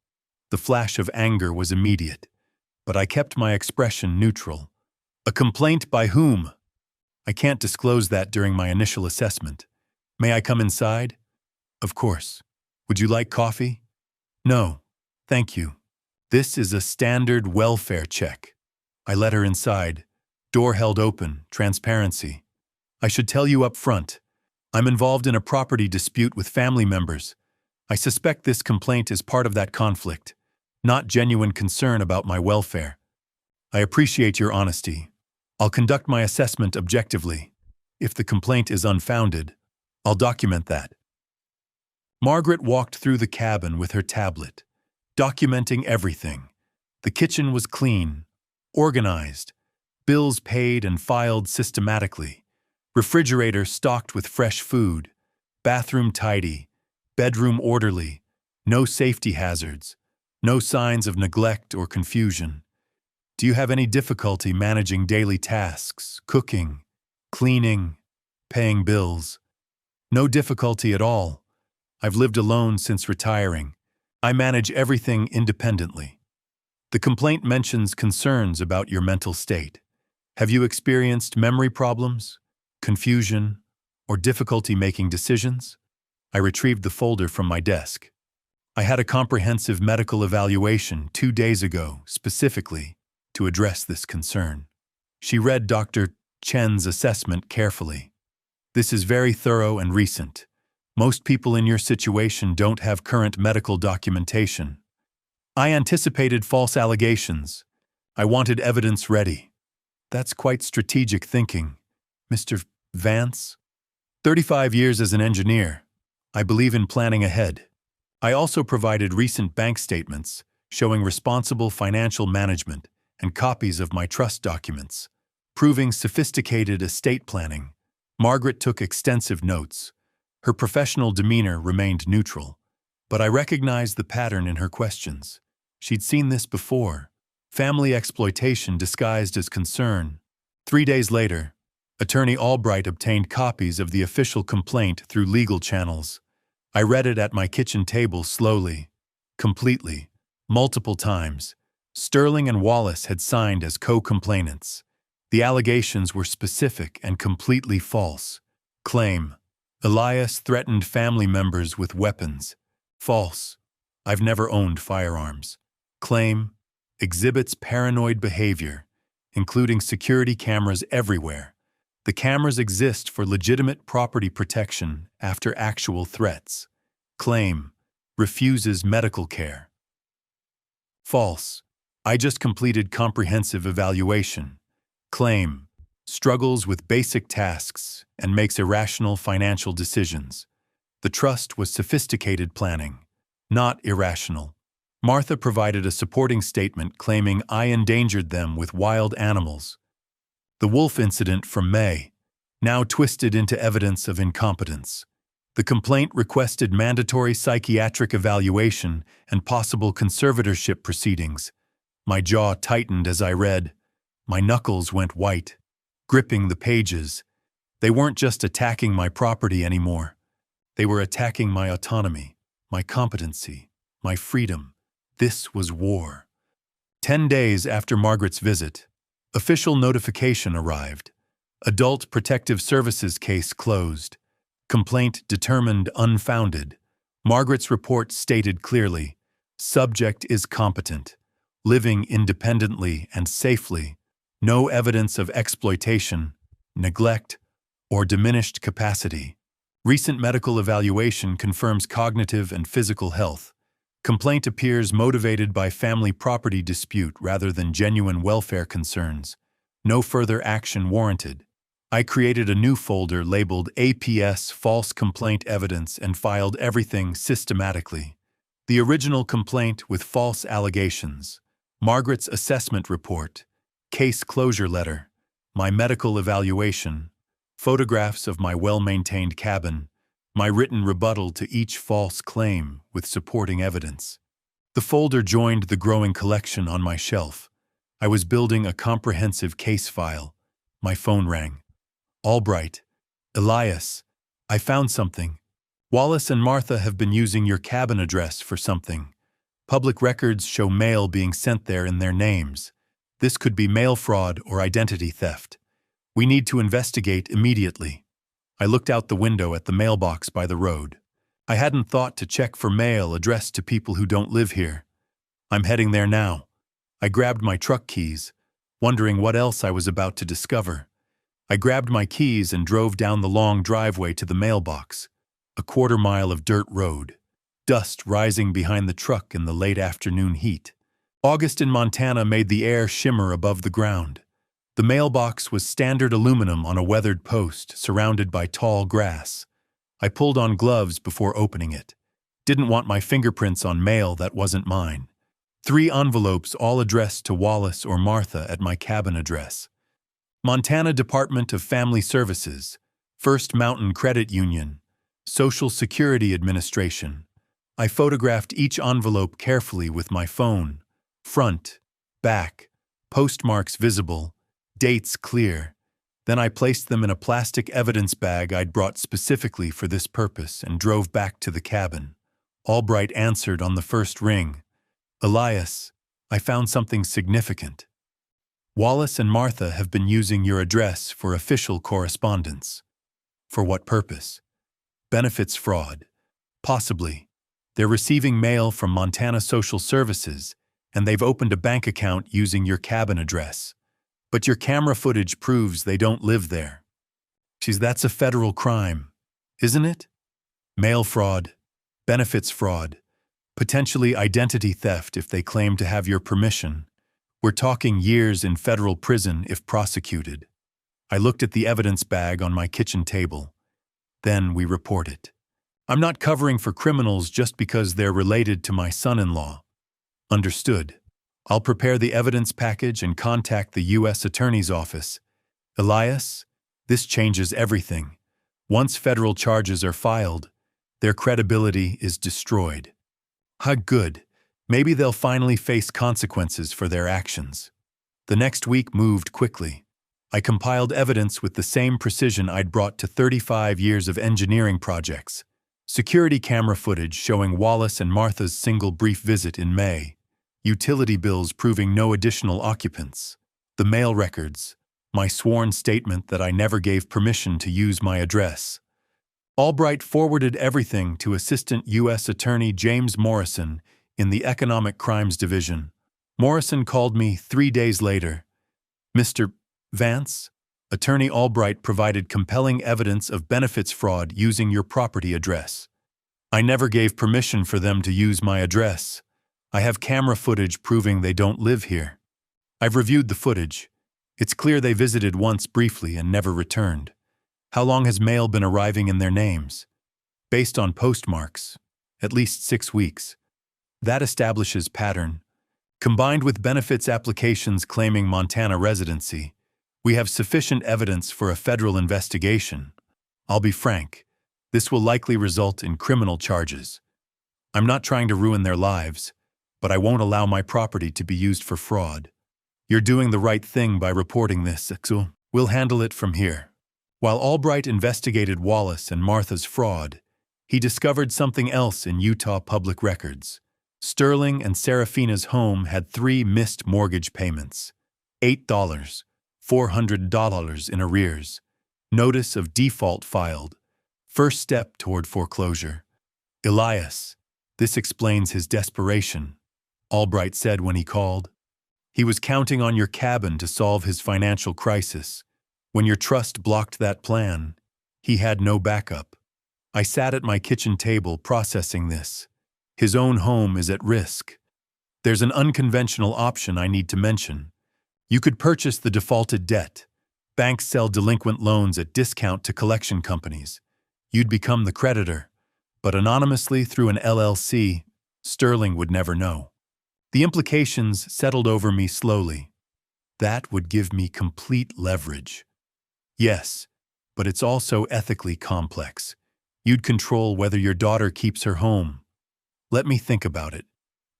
The flash of anger was immediate, but I kept my expression neutral. A complaint by whom? I can't disclose that during my initial assessment. May I come inside? Of course. Would you like coffee? No, thank you. This is a standard welfare check. I let her inside. Door held open, transparency. I should tell you up front. I'm involved in a property dispute with family members. I suspect this complaint is part of that conflict, not genuine concern about my welfare. I appreciate your honesty. I'll conduct my assessment objectively. If the complaint is unfounded, I'll document that. Margaret walked through the cabin with her tablet, documenting everything. The kitchen was clean, organized, bills paid and filed systematically, refrigerator stocked with fresh food, bathroom tidy, bedroom orderly, no safety hazards, no signs of neglect or confusion. Do you have any difficulty managing daily tasks, cooking, cleaning, paying bills? No difficulty at all. I've lived alone since retiring. I manage everything independently. The complaint mentions concerns about your mental state. Have you experienced memory problems, confusion, or difficulty making decisions? I retrieved the folder from my desk. I had a comprehensive medical evaluation 2 days ago, specifically, to address this concern. She read Dr. Chen's assessment carefully. This is very thorough and recent. Most people in your situation don't have current medical documentation. I anticipated false allegations. I wanted evidence ready. That's quite strategic thinking, Mr. Vance. 35 years as an engineer. I believe in planning ahead. I also provided recent bank statements showing responsible financial management and copies of my trust documents, proving sophisticated estate planning. Margaret took extensive notes. Her professional demeanor remained neutral, but I recognized the pattern in her questions. She'd seen this before. Family exploitation disguised as concern. 3 days later, Attorney Albright obtained copies of the official complaint through legal channels. I read it at my kitchen table slowly, completely, multiple times. Sterling and Wallace had signed as co-complainants. The allegations were specific and completely false. Claim: Elias threatened family members with weapons. False. I've never owned firearms. Claim: exhibits paranoid behavior, including security cameras everywhere. The cameras exist for legitimate property protection after actual threats. Claim: refuses medical care. False. I just completed comprehensive evaluation. Claim: struggles with basic tasks and makes irrational financial decisions. The trust was sophisticated planning, not irrational. Martha provided a supporting statement claiming I endangered them with wild animals. The wolf incident from May, now twisted into evidence of incompetence. The complaint requested mandatory psychiatric evaluation and possible conservatorship proceedings. My jaw tightened as I read. My knuckles went white, gripping the pages. They weren't just attacking my property anymore. They were attacking my autonomy, my competency, my freedom. This was war. 10 days after Margaret's visit, official notification arrived. Adult Protective Services case closed. Complaint determined unfounded. Margaret's report stated clearly, subject is competent, living independently and safely, no evidence of exploitation, neglect, or diminished capacity. Recent medical evaluation confirms cognitive and physical health. Complaint appears motivated by family property dispute rather than genuine welfare concerns. No further action warranted. I created a new folder labeled APS False Complaint Evidence and filed everything systematically. The original complaint with false allegations, Margaret's assessment report, case closure letter, my medical evaluation, photographs of my well-maintained cabin, my written rebuttal to each false claim with supporting evidence. The folder joined the growing collection on my shelf. I was building a comprehensive case file. My phone rang. Albright. Elias. I found something. Wallace and Martha have been using your cabin address for something. Public records show mail being sent there in their names. This could be mail fraud or identity theft. We need to investigate immediately. I looked out the window at the mailbox by the road. I hadn't thought to check for mail addressed to people who don't live here. I'm heading there now. I grabbed my truck keys, wondering what else I was about to discover. I grabbed my keys and drove down the long driveway to the mailbox, a quarter-mile of dirt road, dust rising behind the truck in the late afternoon heat. August in Montana made the air shimmer above the ground. The mailbox was standard aluminum on a weathered post, surrounded by tall grass. I pulled on gloves before opening it. Didn't want my fingerprints on mail that wasn't mine. 3 envelopes all addressed to Wallace or Martha at my cabin address. Montana Department of Family Services, First Mountain Credit Union, Social Security Administration. I photographed each envelope carefully with my phone. Front, back, postmarks visible, dates clear. Then I placed them in a plastic evidence bag I'd brought specifically for this purpose and drove back to the cabin. Albright answered on the first ring. Elias, I found something significant. Wallace and Martha have been using your address for official correspondence. For what purpose? Benefits fraud. Possibly. They're receiving mail from Montana Social Services, and they've opened a bank account using your cabin address. But your camera footage proves they don't live there. That's a federal crime, isn't it? Mail fraud, benefits fraud, potentially identity theft if they claim to have your permission. We're talking years in federal prison if prosecuted. I looked at the evidence bag on my kitchen table. Then we report it. I'm not covering for criminals just because they're related to my son-in-law. Understood. I'll prepare the evidence package and contact the U.S. Attorney's Office. Elias, this changes everything. Once federal charges are filed, their credibility is destroyed. Good. Maybe they'll finally face consequences for their actions. The next week moved quickly. I compiled evidence with the same precision I'd brought to 35 years of engineering projects. Security camera footage showing Wallace and Martha's single brief visit in May. Utility bills proving no additional occupants. The mail records. My sworn statement that I never gave permission to use my address. Albright forwarded everything to Assistant U.S. Attorney James Morrison in the Economic Crimes Division. Morrison called me 3 days later. Mr. Vance, Attorney Albright provided compelling evidence of benefits fraud using your property address. I never gave permission for them to use my address. I have camera footage proving they don't live here. I've reviewed the footage. It's clear they visited once briefly and never returned. How long has mail been arriving in their names? Based on postmarks, at least 6 weeks. That establishes pattern. Combined with benefits applications claiming Montana residency, we have sufficient evidence for a federal investigation. I'll be frank, this will likely result in criminal charges. I'm not trying to ruin their lives, but I won't allow my property to be used for fraud. You're doing the right thing by reporting this, so we'll handle it from here. While Albright investigated Wallace and Martha's fraud, he discovered something else in Utah public records. Sterling and Serafina's home had 3 missed mortgage payments. $8, $400 in arrears. Notice of default filed. First step toward foreclosure. Elias, this explains his desperation, Albright said when he called. He was counting on your cabin to solve his financial crisis. When your trust blocked that plan, he had no backup. I sat at my kitchen table processing this. His own home is at risk. There's an unconventional option I need to mention. You could purchase the defaulted debt. Banks sell delinquent loans at discount to collection companies. You'd become the creditor, but anonymously through an LLC, Sterling would never know. The implications settled over me slowly. That would give me complete leverage. Yes, but it's also ethically complex. You'd control whether your daughter keeps her home. Let me think about it.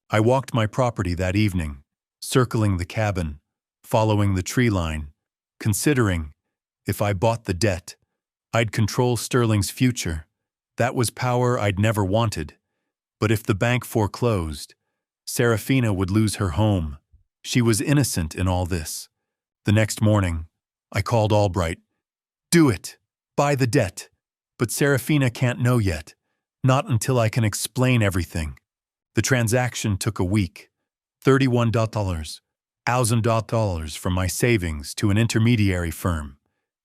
I walked my property that evening, circling the cabin, following the tree line, considering, if I bought the debt, I'd control Sterling's future. That was power I'd never wanted. But if the bank foreclosed, Serafina would lose her home. She was innocent in all this. The next morning, I called Albright. Do it. Buy the debt. But Serafina can't know yet. Not until I can explain everything. The transaction took a week. $31,000 from my savings to an intermediary firm,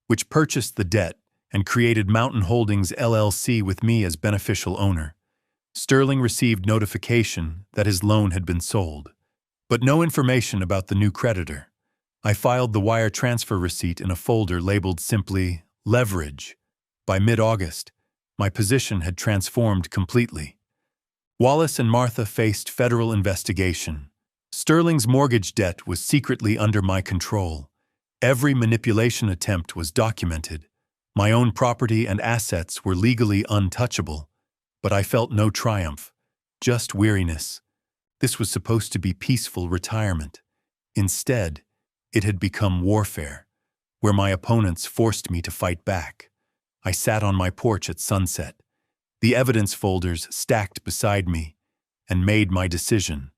which purchased the debt and created Mountain Holdings LLC with me as beneficial owner. Sterling received notification that his loan had been sold, but no information about the new creditor. I filed the wire transfer receipt in a folder labeled simply Leverage. By mid-August, my position had transformed completely. Wallace and Martha faced federal investigation. Sterling's mortgage debt was secretly under my control. Every manipulation attempt was documented. My own property and assets were legally untouchable. But I felt no triumph, just weariness. This was supposed to be peaceful retirement. Instead, it had become warfare, where my opponents forced me to fight back. I sat on my porch at sunset, the evidence folders stacked beside me, and made my decision.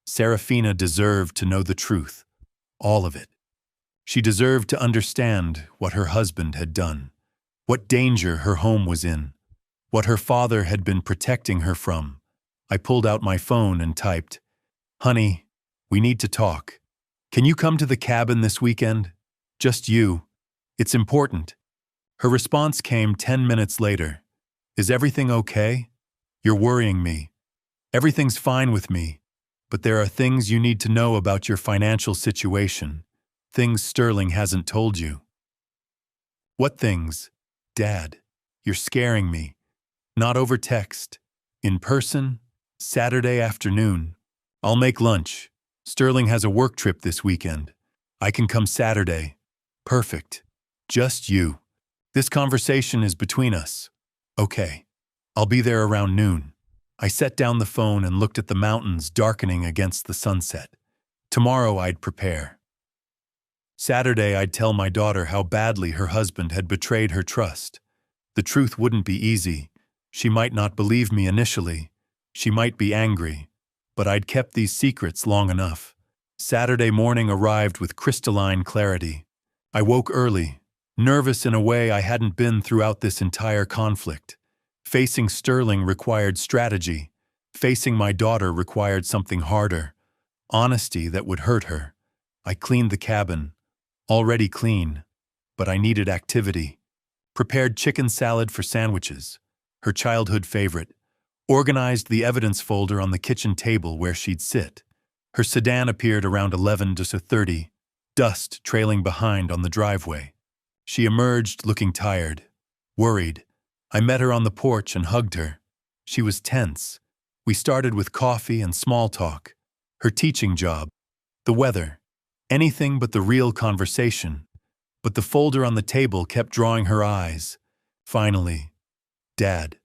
Serafina deserved to know the truth, all of it. She deserved to understand what her husband had done, what danger her home was in, what her father had been protecting her from. I pulled out my phone and typed, "Honey, we need to talk. Can you come to the cabin this weekend? Just you. It's important." Her response came 10 minutes later. "Is everything okay? You're worrying me." "Everything's fine with me, but there are things you need to know about your financial situation, things Sterling hasn't told you." "What things?" "Dad, you're scaring me. Not over text. In person, Saturday afternoon. I'll make lunch. Sterling has a work trip this weekend. I can come Saturday. Perfect. Just you. This conversation is between us. Okay. I'll be there around noon. I set down the phone and looked at the mountains darkening against the sunset. Tomorrow I'd prepare. Saturday I'd tell my daughter how badly her husband had betrayed her trust. The truth wouldn't be easy. She might not believe me initially. She might be angry. But I'd kept these secrets long enough. Saturday morning arrived with crystalline clarity. I woke early, nervous in a way I hadn't been throughout this entire conflict. Facing Sterling required strategy. Facing my daughter required something harder. Honesty that would hurt her. I cleaned the cabin. Already clean. But I needed activity. Prepared chicken salad for sandwiches. Her childhood favorite. Organized the evidence folder on the kitchen table where she'd sit. Her sedan appeared around 11:30, dust trailing behind on the driveway. She emerged looking tired, worried. I met her on the porch and hugged her. She was tense. We started with coffee and small talk. Her teaching job, the weather, anything but the real conversation. But the folder on the table kept drawing her eyes. Finally, "Dad,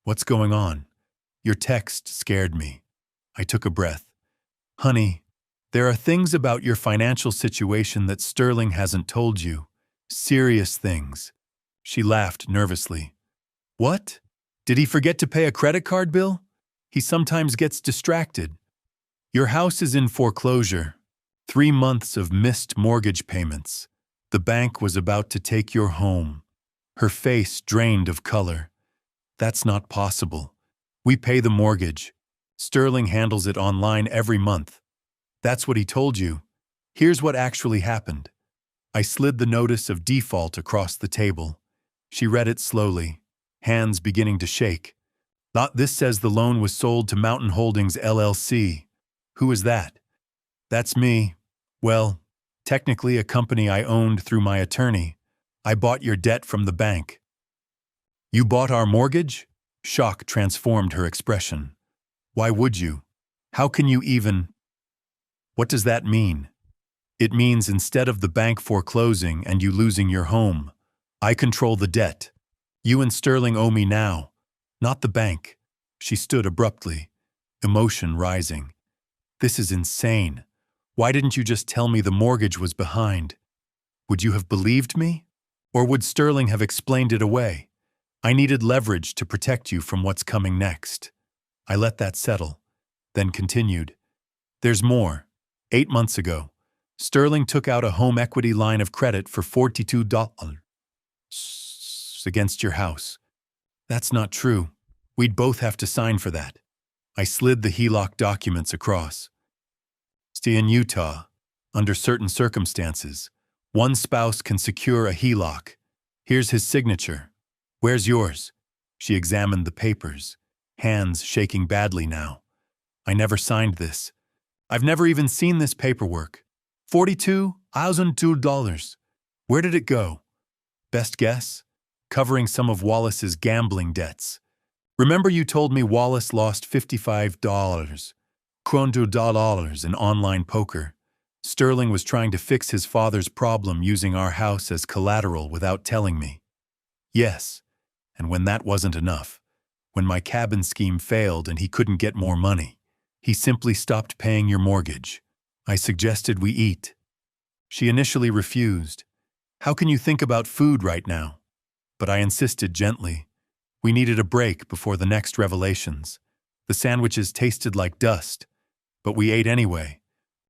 what's going on? Your text scared me." I took a breath. "Honey, there are things about your financial situation that Sterling hasn't told you. Serious things." She laughed nervously. "What? Did he forget to pay a credit card bill? He sometimes gets distracted. Your house is in foreclosure. 3 months of missed mortgage payments. The bank was about to take your home." Her face drained of color. "That's not possible. We pay the mortgage. Sterling handles it online every month." "That's what he told you. Here's what actually happened." I slid the notice of default across the table. She read it slowly, hands beginning to shake. "This says the loan was sold to Mountain Holdings LLC. Who is that?" "That's me. Well, technically a company I owned through my attorney. I bought your debt from the bank." "You bought our mortgage?" Shock transformed her expression. "Why would you? How can you even—" "What does that mean?" "It means instead of the bank foreclosing and you losing your home, I control the debt. You and Sterling owe me now, not the bank." She stood abruptly, emotion rising. "This is insane. Why didn't you just tell me the mortgage was behind? Would you have believed me? Or would Sterling have explained it away? I needed leverage to protect you from what's coming next." I let that settle, then continued. "There's more. 8 months ago, Sterling took out a home equity line of credit for $42 against your house." "That's not true. We'd both have to sign for that." I slid the HELOC documents across. "Stay in Utah. Under certain circumstances, one spouse can secure a HELOC. Here's his signature. Where's yours?" She examined the papers, hands shaking badly now. "I never signed this. I've never even seen this paperwork. $42,002. Where did it go?" "Best guess? Covering some of Wallace's gambling debts. Remember you told me Wallace lost $55 in online poker? Sterling was trying to fix his father's problem using our house as collateral without telling me." "Yes. And when that wasn't enough, when my cabin scheme failed and he couldn't get more money, he simply stopped paying your mortgage. I suggested we eat. She initially refused. How can you think about food right now? But I insisted gently. We needed a break before the next revelations. The sandwiches tasted like dust, but we ate anyway.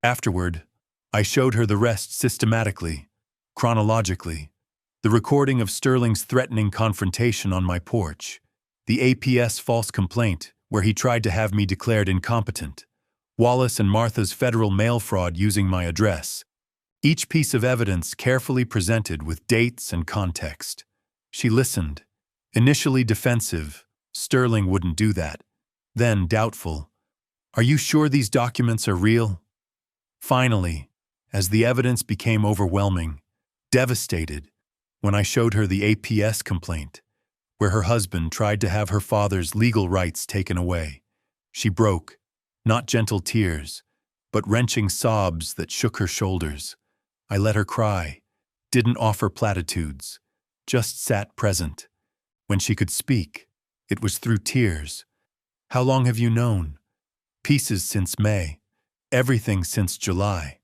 Afterward, I showed her the rest systematically, chronologically. The recording of Sterling's threatening confrontation on my porch. The APS false complaint, where he tried to have me declared incompetent. Wallace and Martha's federal mail fraud using my address. Each piece of evidence carefully presented with dates and context. She listened. Initially defensive, Sterling wouldn't do that. Then doubtful. "Are you sure these documents are real?" Finally, as the evidence became overwhelming, devastated, when I showed her the APS complaint, where her husband tried to have her father's legal rights taken away, she broke, not gentle tears, but wrenching sobs that shook her shoulders. I let her cry, didn't offer platitudes, just sat present. When she could speak, it was through tears. How long have you known? Pieces since May, everything since July.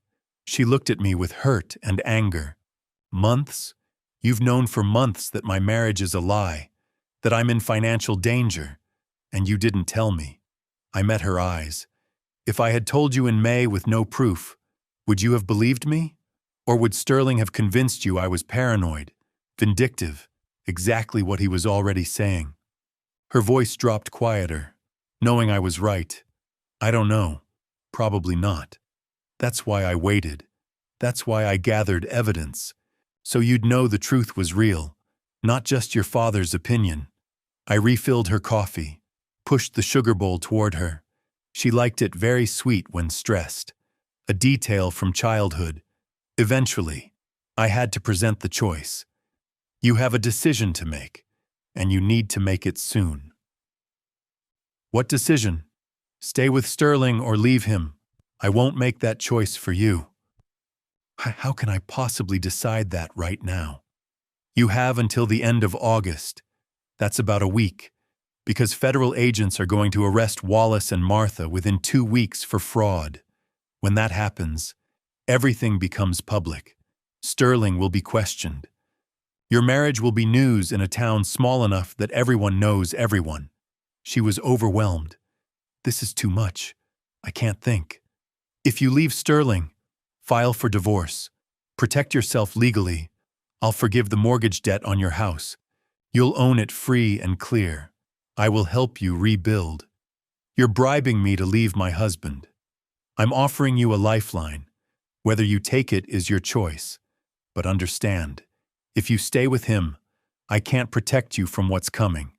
She looked at me with hurt and anger. Months? You've known for months that my marriage is a lie, that I'm in financial danger, and you didn't tell me. I met her eyes. If I had told you in May with no proof, would you have believed me? Or would Sterling have convinced you I was paranoid, vindictive, exactly what he was already saying? Her voice dropped quieter, knowing I was right. I don't know. Probably not. That's why I waited. That's why I gathered evidence. So you'd know the truth was real, not just your father's opinion. I refilled her coffee, pushed the sugar bowl toward her. She liked it very sweet when stressed. A detail from childhood. Eventually, I had to present the choice. You have a decision to make, and you need to make it soon. What decision? Stay with Sterling or leave him. I won't make that choice for you. How can I possibly decide that right now? You have until the end of August. That's about a week, because federal agents are going to arrest Wallace and Martha within 2 weeks for fraud. When that happens, everything becomes public. Sterling will be questioned. Your marriage will be news in a town small enough that everyone knows everyone. She was overwhelmed. This is too much. I can't think. If you leave Sterling, file for divorce. Protect yourself legally. I'll forgive the mortgage debt on your house. You'll own it free and clear. I will help you rebuild. You're bribing me to leave my husband. I'm offering you a lifeline. Whether you take it is your choice. But understand, if you stay with him, I can't protect you from what's coming.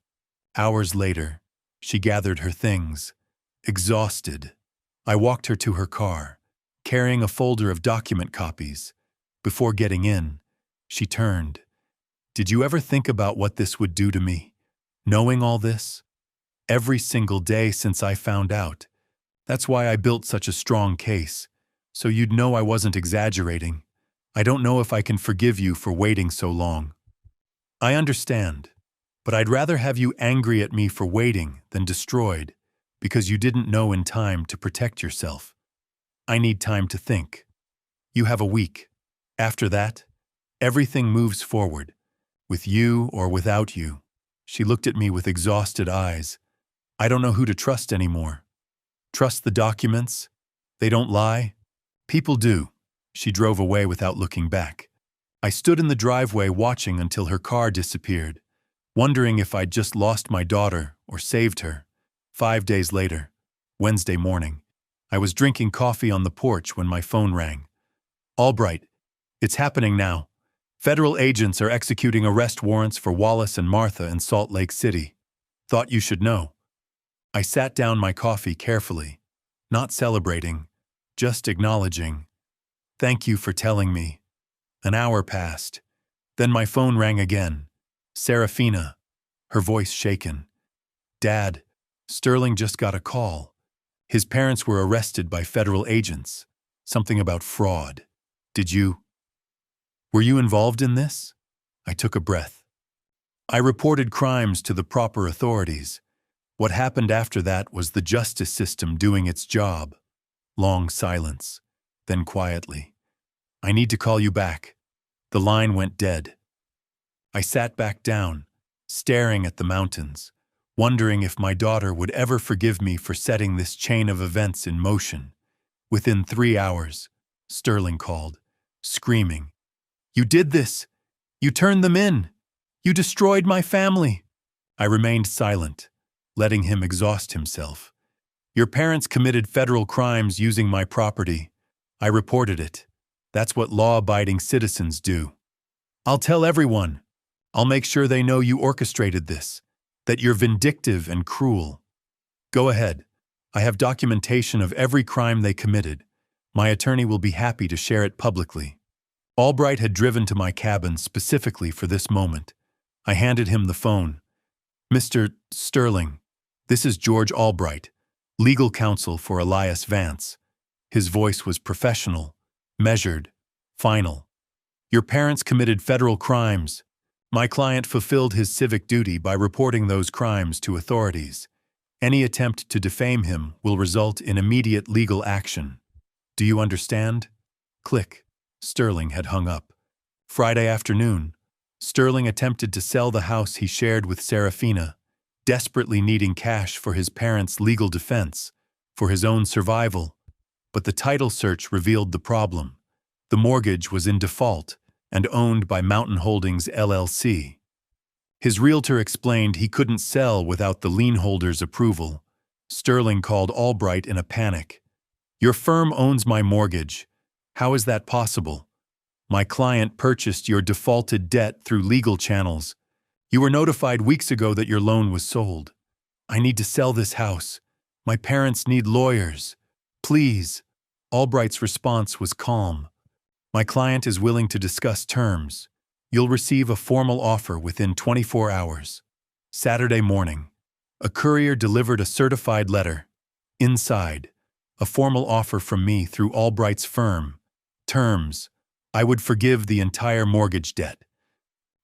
Hours later, she gathered her things. Exhausted, I walked her to her car, carrying a folder of document copies. Before getting in, she turned. Did you ever think about what this would do to me? Knowing all this? Every single day since I found out. That's why I built such a strong case, so you'd know I wasn't exaggerating. I don't know if I can forgive you for waiting so long. I understand, but I'd rather have you angry at me for waiting than destroyed, because you didn't know in time to protect yourself. I need time to think. You have a week. After that, everything moves forward, with you or without you. She looked at me with exhausted eyes. I don't know who to trust anymore. Trust the documents? They don't lie? People do. She drove away without looking back. I stood in the driveway watching until her car disappeared, wondering if I'd just lost my daughter or saved her. 5 days later, Wednesday morning, I was drinking coffee on the porch when my phone rang. Albright, it's happening now. Federal agents are executing arrest warrants for Wallace and Martha in Salt Lake City. Thought you should know. I sat down my coffee carefully, not celebrating, just acknowledging. Thank you for telling me. An hour passed. Then my phone rang again. Serafina, her voice shaken. Dad, Sterling just got a call. His parents were arrested by federal agents. Something about fraud. Were you involved in this? I took a breath. I reported crimes to the proper authorities. What happened after that was the justice system doing its job. Long silence. Then quietly. I need to call you back. The line went dead. I sat back down, staring at the mountains, wondering if my daughter would ever forgive me for setting this chain of events in motion. Within 3 hours, Sterling called, screaming, "You did this! You turned them in! You destroyed my family!" I remained silent, letting him exhaust himself. "Your parents committed federal crimes using my property. I reported it. That's what law-abiding citizens do. I'll tell everyone. I'll make sure they know you orchestrated this, that you're vindictive and cruel. Go ahead. I have documentation of every crime they committed. My attorney will be happy to share it publicly." Albright had driven to my cabin specifically for this moment. I handed him the phone. "Mr. Sterling, this is George Albright, legal counsel for Elias Vance. His voice was professional, measured, final. Your parents committed federal crimes. My client fulfilled his civic duty by reporting those crimes to authorities. Any attempt to defame him will result in immediate legal action. Do you understand? Click. Sterling had hung up. Friday afternoon, Sterling attempted to sell the house he shared with Serafina, desperately needing cash for his parents' legal defense, for his own survival. But the title search revealed the problem. The mortgage was in default and owned by Mountain Holdings LLC. His realtor explained he couldn't sell without the lien holder's approval. Sterling called Albright in a panic. Your firm owns my mortgage. How is that possible? My client purchased your defaulted debt through legal channels. You were notified weeks ago that your loan was sold. I need to sell this house. My parents need lawyers. Please. Albright's response was calm. My client is willing to discuss terms. You'll receive a formal offer within 24 hours. Saturday morning. A courier delivered a certified letter. Inside, a formal offer from me through Albright's firm. Terms. I would forgive the entire mortgage debt.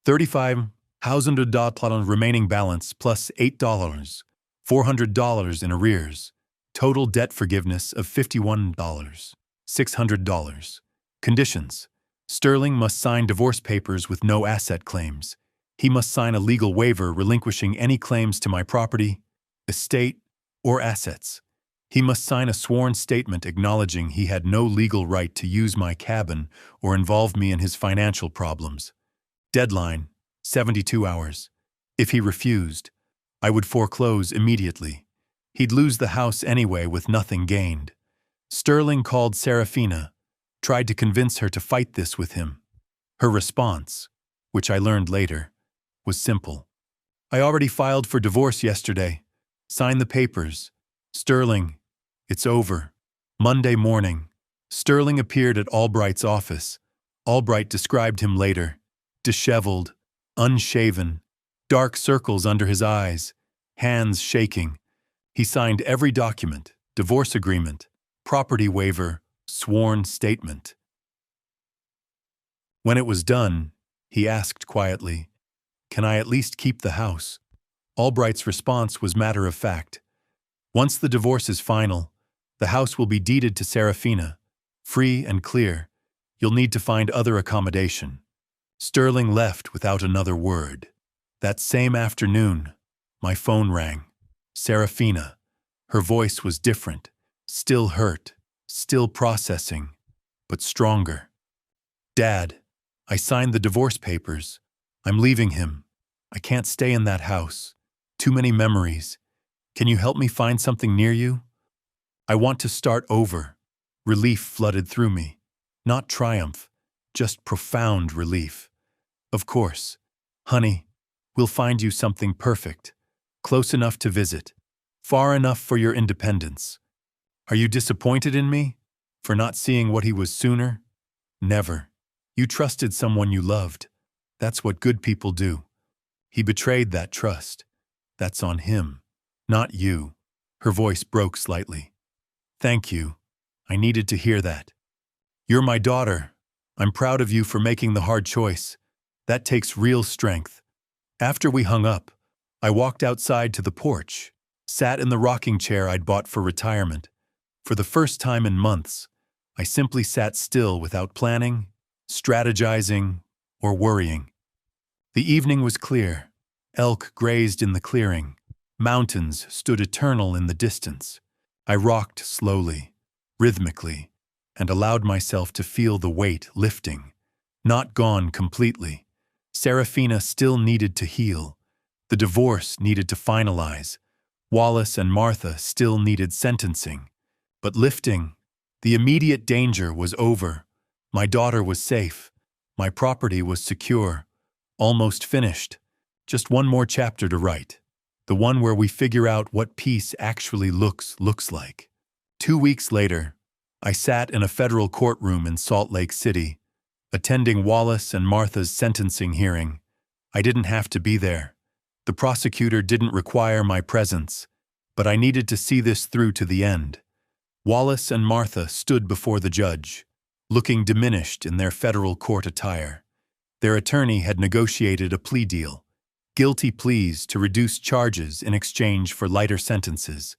$35,000 remaining balance plus $8, $400 in arrears. Total debt forgiveness of $51, $600. Conditions. Sterling must sign divorce papers with no asset claims. He must sign a legal waiver relinquishing any claims to my property, estate, or assets. He must sign a sworn statement acknowledging he had no legal right to use my cabin or involve me in his financial problems. Deadline, 72 hours. If he refused, I would foreclose immediately. He'd lose the house anyway with nothing gained. Sterling called Serafina, tried to convince her to fight this with him. Her response, which I learned later, was simple. I already filed for divorce yesterday. Sign the papers. Sterling, it's over. Monday morning, Sterling appeared at Albright's office. Albright described him later. Disheveled, unshaven, dark circles under his eyes, hands shaking. He signed every document, divorce agreement, property waiver, sworn statement. When it was done, he asked quietly, "Can I at least keep the house?" Albright's response was matter of fact. "Once the divorce is final, the house will be deeded to Serafina, free and clear. You'll need to find other accommodation." Sterling left without another word. That same afternoon, my phone rang. Serafina. Her voice was different, still hurt, still processing, but stronger. "Dad, I signed the divorce papers. I'm leaving him. I can't stay in that house. Too many memories. Can you help me find something near you? I want to start over." Relief flooded through me. Not triumph, just profound relief. "Of course. Honey, we'll find you something perfect. Close enough to visit. Far enough for your independence. Are you disappointed in me? For not seeing what he was sooner? Never. You trusted someone you loved. That's what good people do. He betrayed that trust. That's on him, not you." Her voice broke slightly. "Thank you. I needed to hear that. You're my daughter. I'm proud of you for making the hard choice. That takes real strength." After we hung up, I walked outside to the porch, sat in the rocking chair I'd bought for retirement. For the first time in months, I simply sat still without planning, strategizing, or worrying. The evening was clear. Elk grazed in the clearing. Mountains stood eternal in the distance. I rocked slowly, rhythmically, and allowed myself to feel the weight lifting. Not gone completely. Serafina still needed to heal. The divorce needed to finalize. Wallace and Martha still needed sentencing. But lifting, the immediate danger was over. My daughter was safe. My property was secure. Almost finished. Just one more chapter to write. The one where we figure out what peace actually looks like. 2 weeks later, I sat in a federal courtroom in Salt Lake City, attending Wallace and Martha's sentencing hearing. I didn't have to be there. The prosecutor didn't require my presence, but I needed to see this through to the end. Wallace and Martha stood before the judge, looking diminished in their federal court attire. Their attorney had negotiated a plea deal, guilty pleas to reduce charges in exchange for lighter sentences.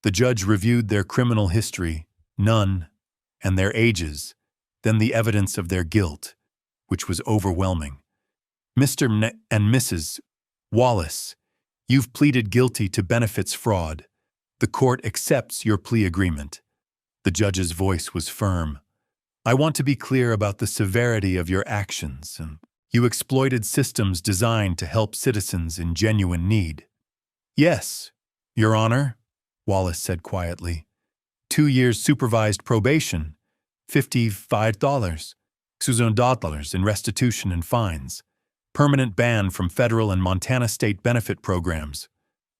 The judge reviewed their criminal history, none, and their ages, then the evidence of their guilt, which was overwhelming. Mr. and Mrs. Wallace, you've pleaded guilty to benefits fraud. The court accepts your plea agreement. The judge's voice was firm. I want to be clear about the severity of your actions. You exploited systems designed to help citizens in genuine need. Yes, Your Honor, Wallace said quietly. 2 years supervised probation, $55 in restitution and fines, permanent ban from federal and Montana state benefit programs.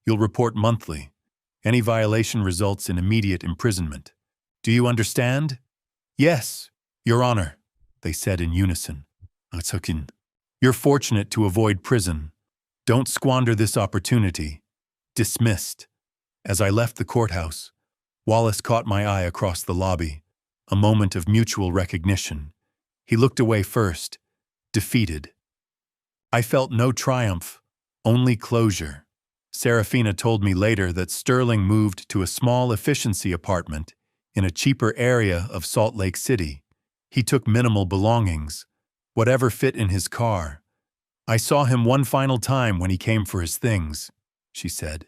You'll report monthly. Any violation results in immediate imprisonment. Do you understand? Yes, Your Honor, they said in unison. You're fortunate to avoid prison. Don't squander this opportunity. Dismissed. As I left the courthouse, Wallace caught my eye across the lobby, a moment of mutual recognition. He looked away first, defeated. I felt no triumph, only closure. Serafina told me later that Sterling moved to a small efficiency apartment in a cheaper area of Salt Lake City. He took minimal belongings, whatever fit in his car. I saw him one final time when he came for his things, she said.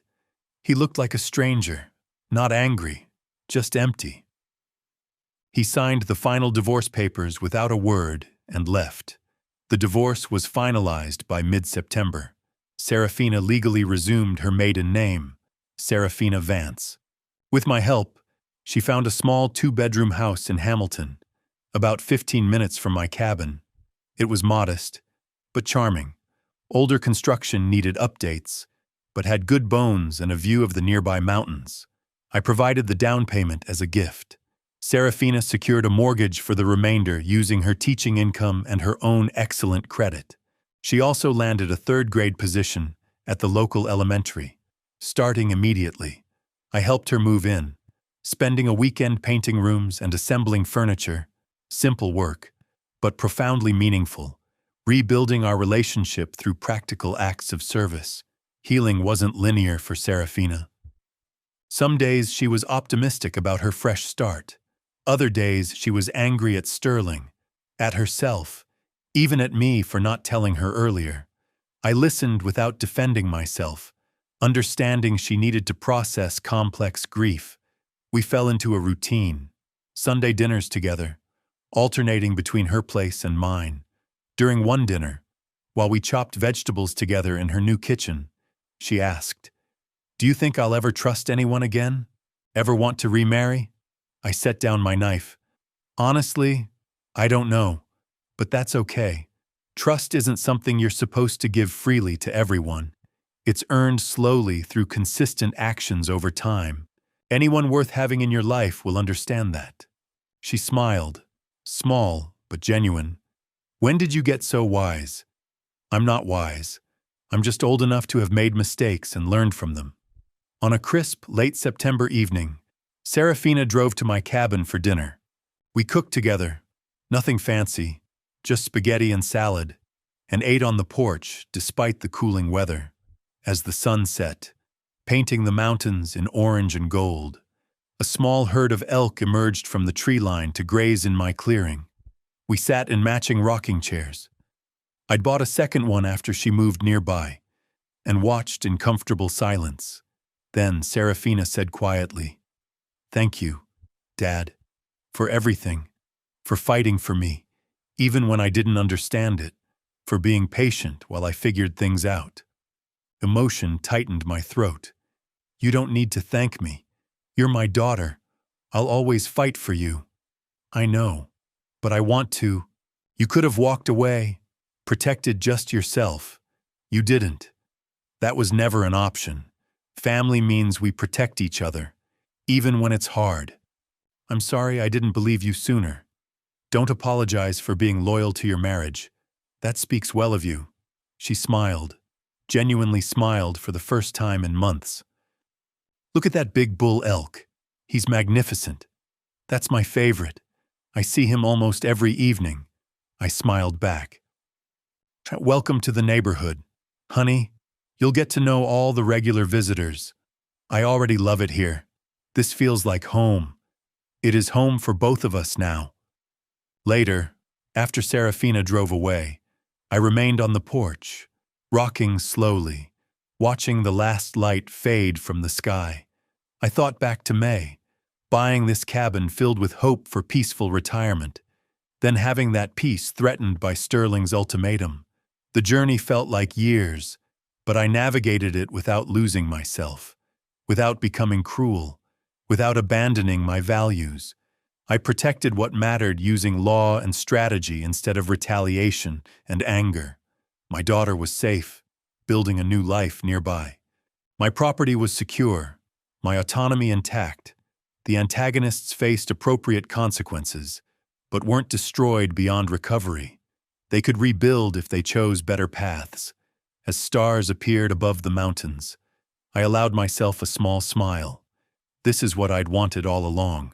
He looked like a stranger, not angry, just empty. He signed the final divorce papers without a word and left. The divorce was finalized by mid-September. Serafina legally resumed her maiden name, Elias Vance. With my help, she found a small 2-bedroom house in Hamilton, about 15 minutes from my cabin. It was modest, but charming. Older construction needed updates, but had good bones and a view of the nearby mountains. I provided the down payment as a gift. Serafina secured a mortgage for the remainder using her teaching income and her own excellent credit. She also landed a 3rd-grade position at the local elementary. Starting immediately, I helped her move in, spending a weekend painting rooms and assembling furniture. Simple work, but profoundly meaningful. Rebuilding our relationship through practical acts of service. Healing wasn't linear for Serafina. Some days she was optimistic about her fresh start. Other days she was angry at Sterling, at herself, even at me for not telling her earlier. I listened without defending myself, understanding she needed to process complex grief. We fell into a routine, Sunday dinners together, alternating between her place and mine. During one dinner, while we chopped vegetables together in her new kitchen, she asked, "Do you think I'll ever trust anyone again? Ever want to remarry?" I set down my knife. Honestly, I don't know, but that's okay. Trust isn't something you're supposed to give freely to everyone. It's earned slowly through consistent actions over time. Anyone worth having in your life will understand that. She smiled, small but genuine. When did you get so wise? I'm not wise. I'm just old enough to have made mistakes and learned from them. On a crisp, late September evening, Serafina drove to my cabin for dinner. We cooked together, nothing fancy, just spaghetti and salad, and ate on the porch despite the cooling weather. As the sun set, painting the mountains in orange and gold, a small herd of elk emerged from the tree line to graze in my clearing. We sat in matching rocking chairs. I'd bought a second one after she moved nearby, and watched in comfortable silence. Then Serafina said quietly, "Thank you, Dad, for everything, for fighting for me, even when I didn't understand it, for being patient while I figured things out." Emotion tightened my throat. "You don't need to thank me. You're my daughter. I'll always fight for you." "I know, but I want to." "You could have walked away, protected just yourself. You didn't. That was never an option. Family means we protect each other, even when it's hard. I'm sorry I didn't believe you sooner. Don't apologize for being loyal to your marriage. That speaks well of you." She smiled, genuinely smiled for the first time in months. "Look at that big bull elk. He's magnificent. That's my favorite. I see him almost every evening. I smiled back. Welcome to the neighborhood. Honey, you'll get to know all the regular visitors. I already love it here. This feels like home. It is home for both of us now. Later, after Serafina drove away, I remained on the porch, rocking slowly, watching the last light fade from the sky. I thought back to May, buying this cabin filled with hope for peaceful retirement, then having that peace threatened by Sterling's ultimatum. The journey felt like years, but I navigated it without losing myself, without becoming cruel, without abandoning my values. I protected what mattered using law and strategy instead of retaliation and anger. My daughter was safe, building a new life nearby. My property was secure, my autonomy intact. The antagonists faced appropriate consequences, but weren't destroyed beyond recovery. They could rebuild if they chose better paths. As stars appeared above the mountains, I allowed myself a small smile. This is what I'd wanted all along.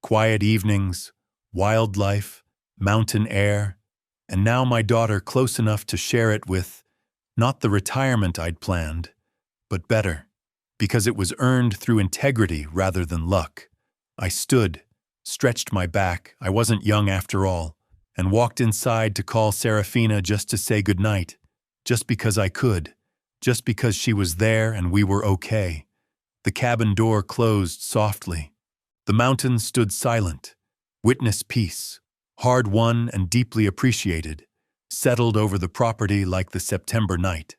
Quiet evenings, wildlife, mountain air, and now my daughter close enough to share it with, not the retirement I'd planned, but better, because it was earned through integrity rather than luck. I stood, stretched my back, I wasn't young after all, and walked inside to call Serafina just to say goodnight, just because I could, just because she was there and we were okay. The cabin door closed softly. The mountains stood silent. Witness peace, hard-won and deeply appreciated, settled over the property like the September night.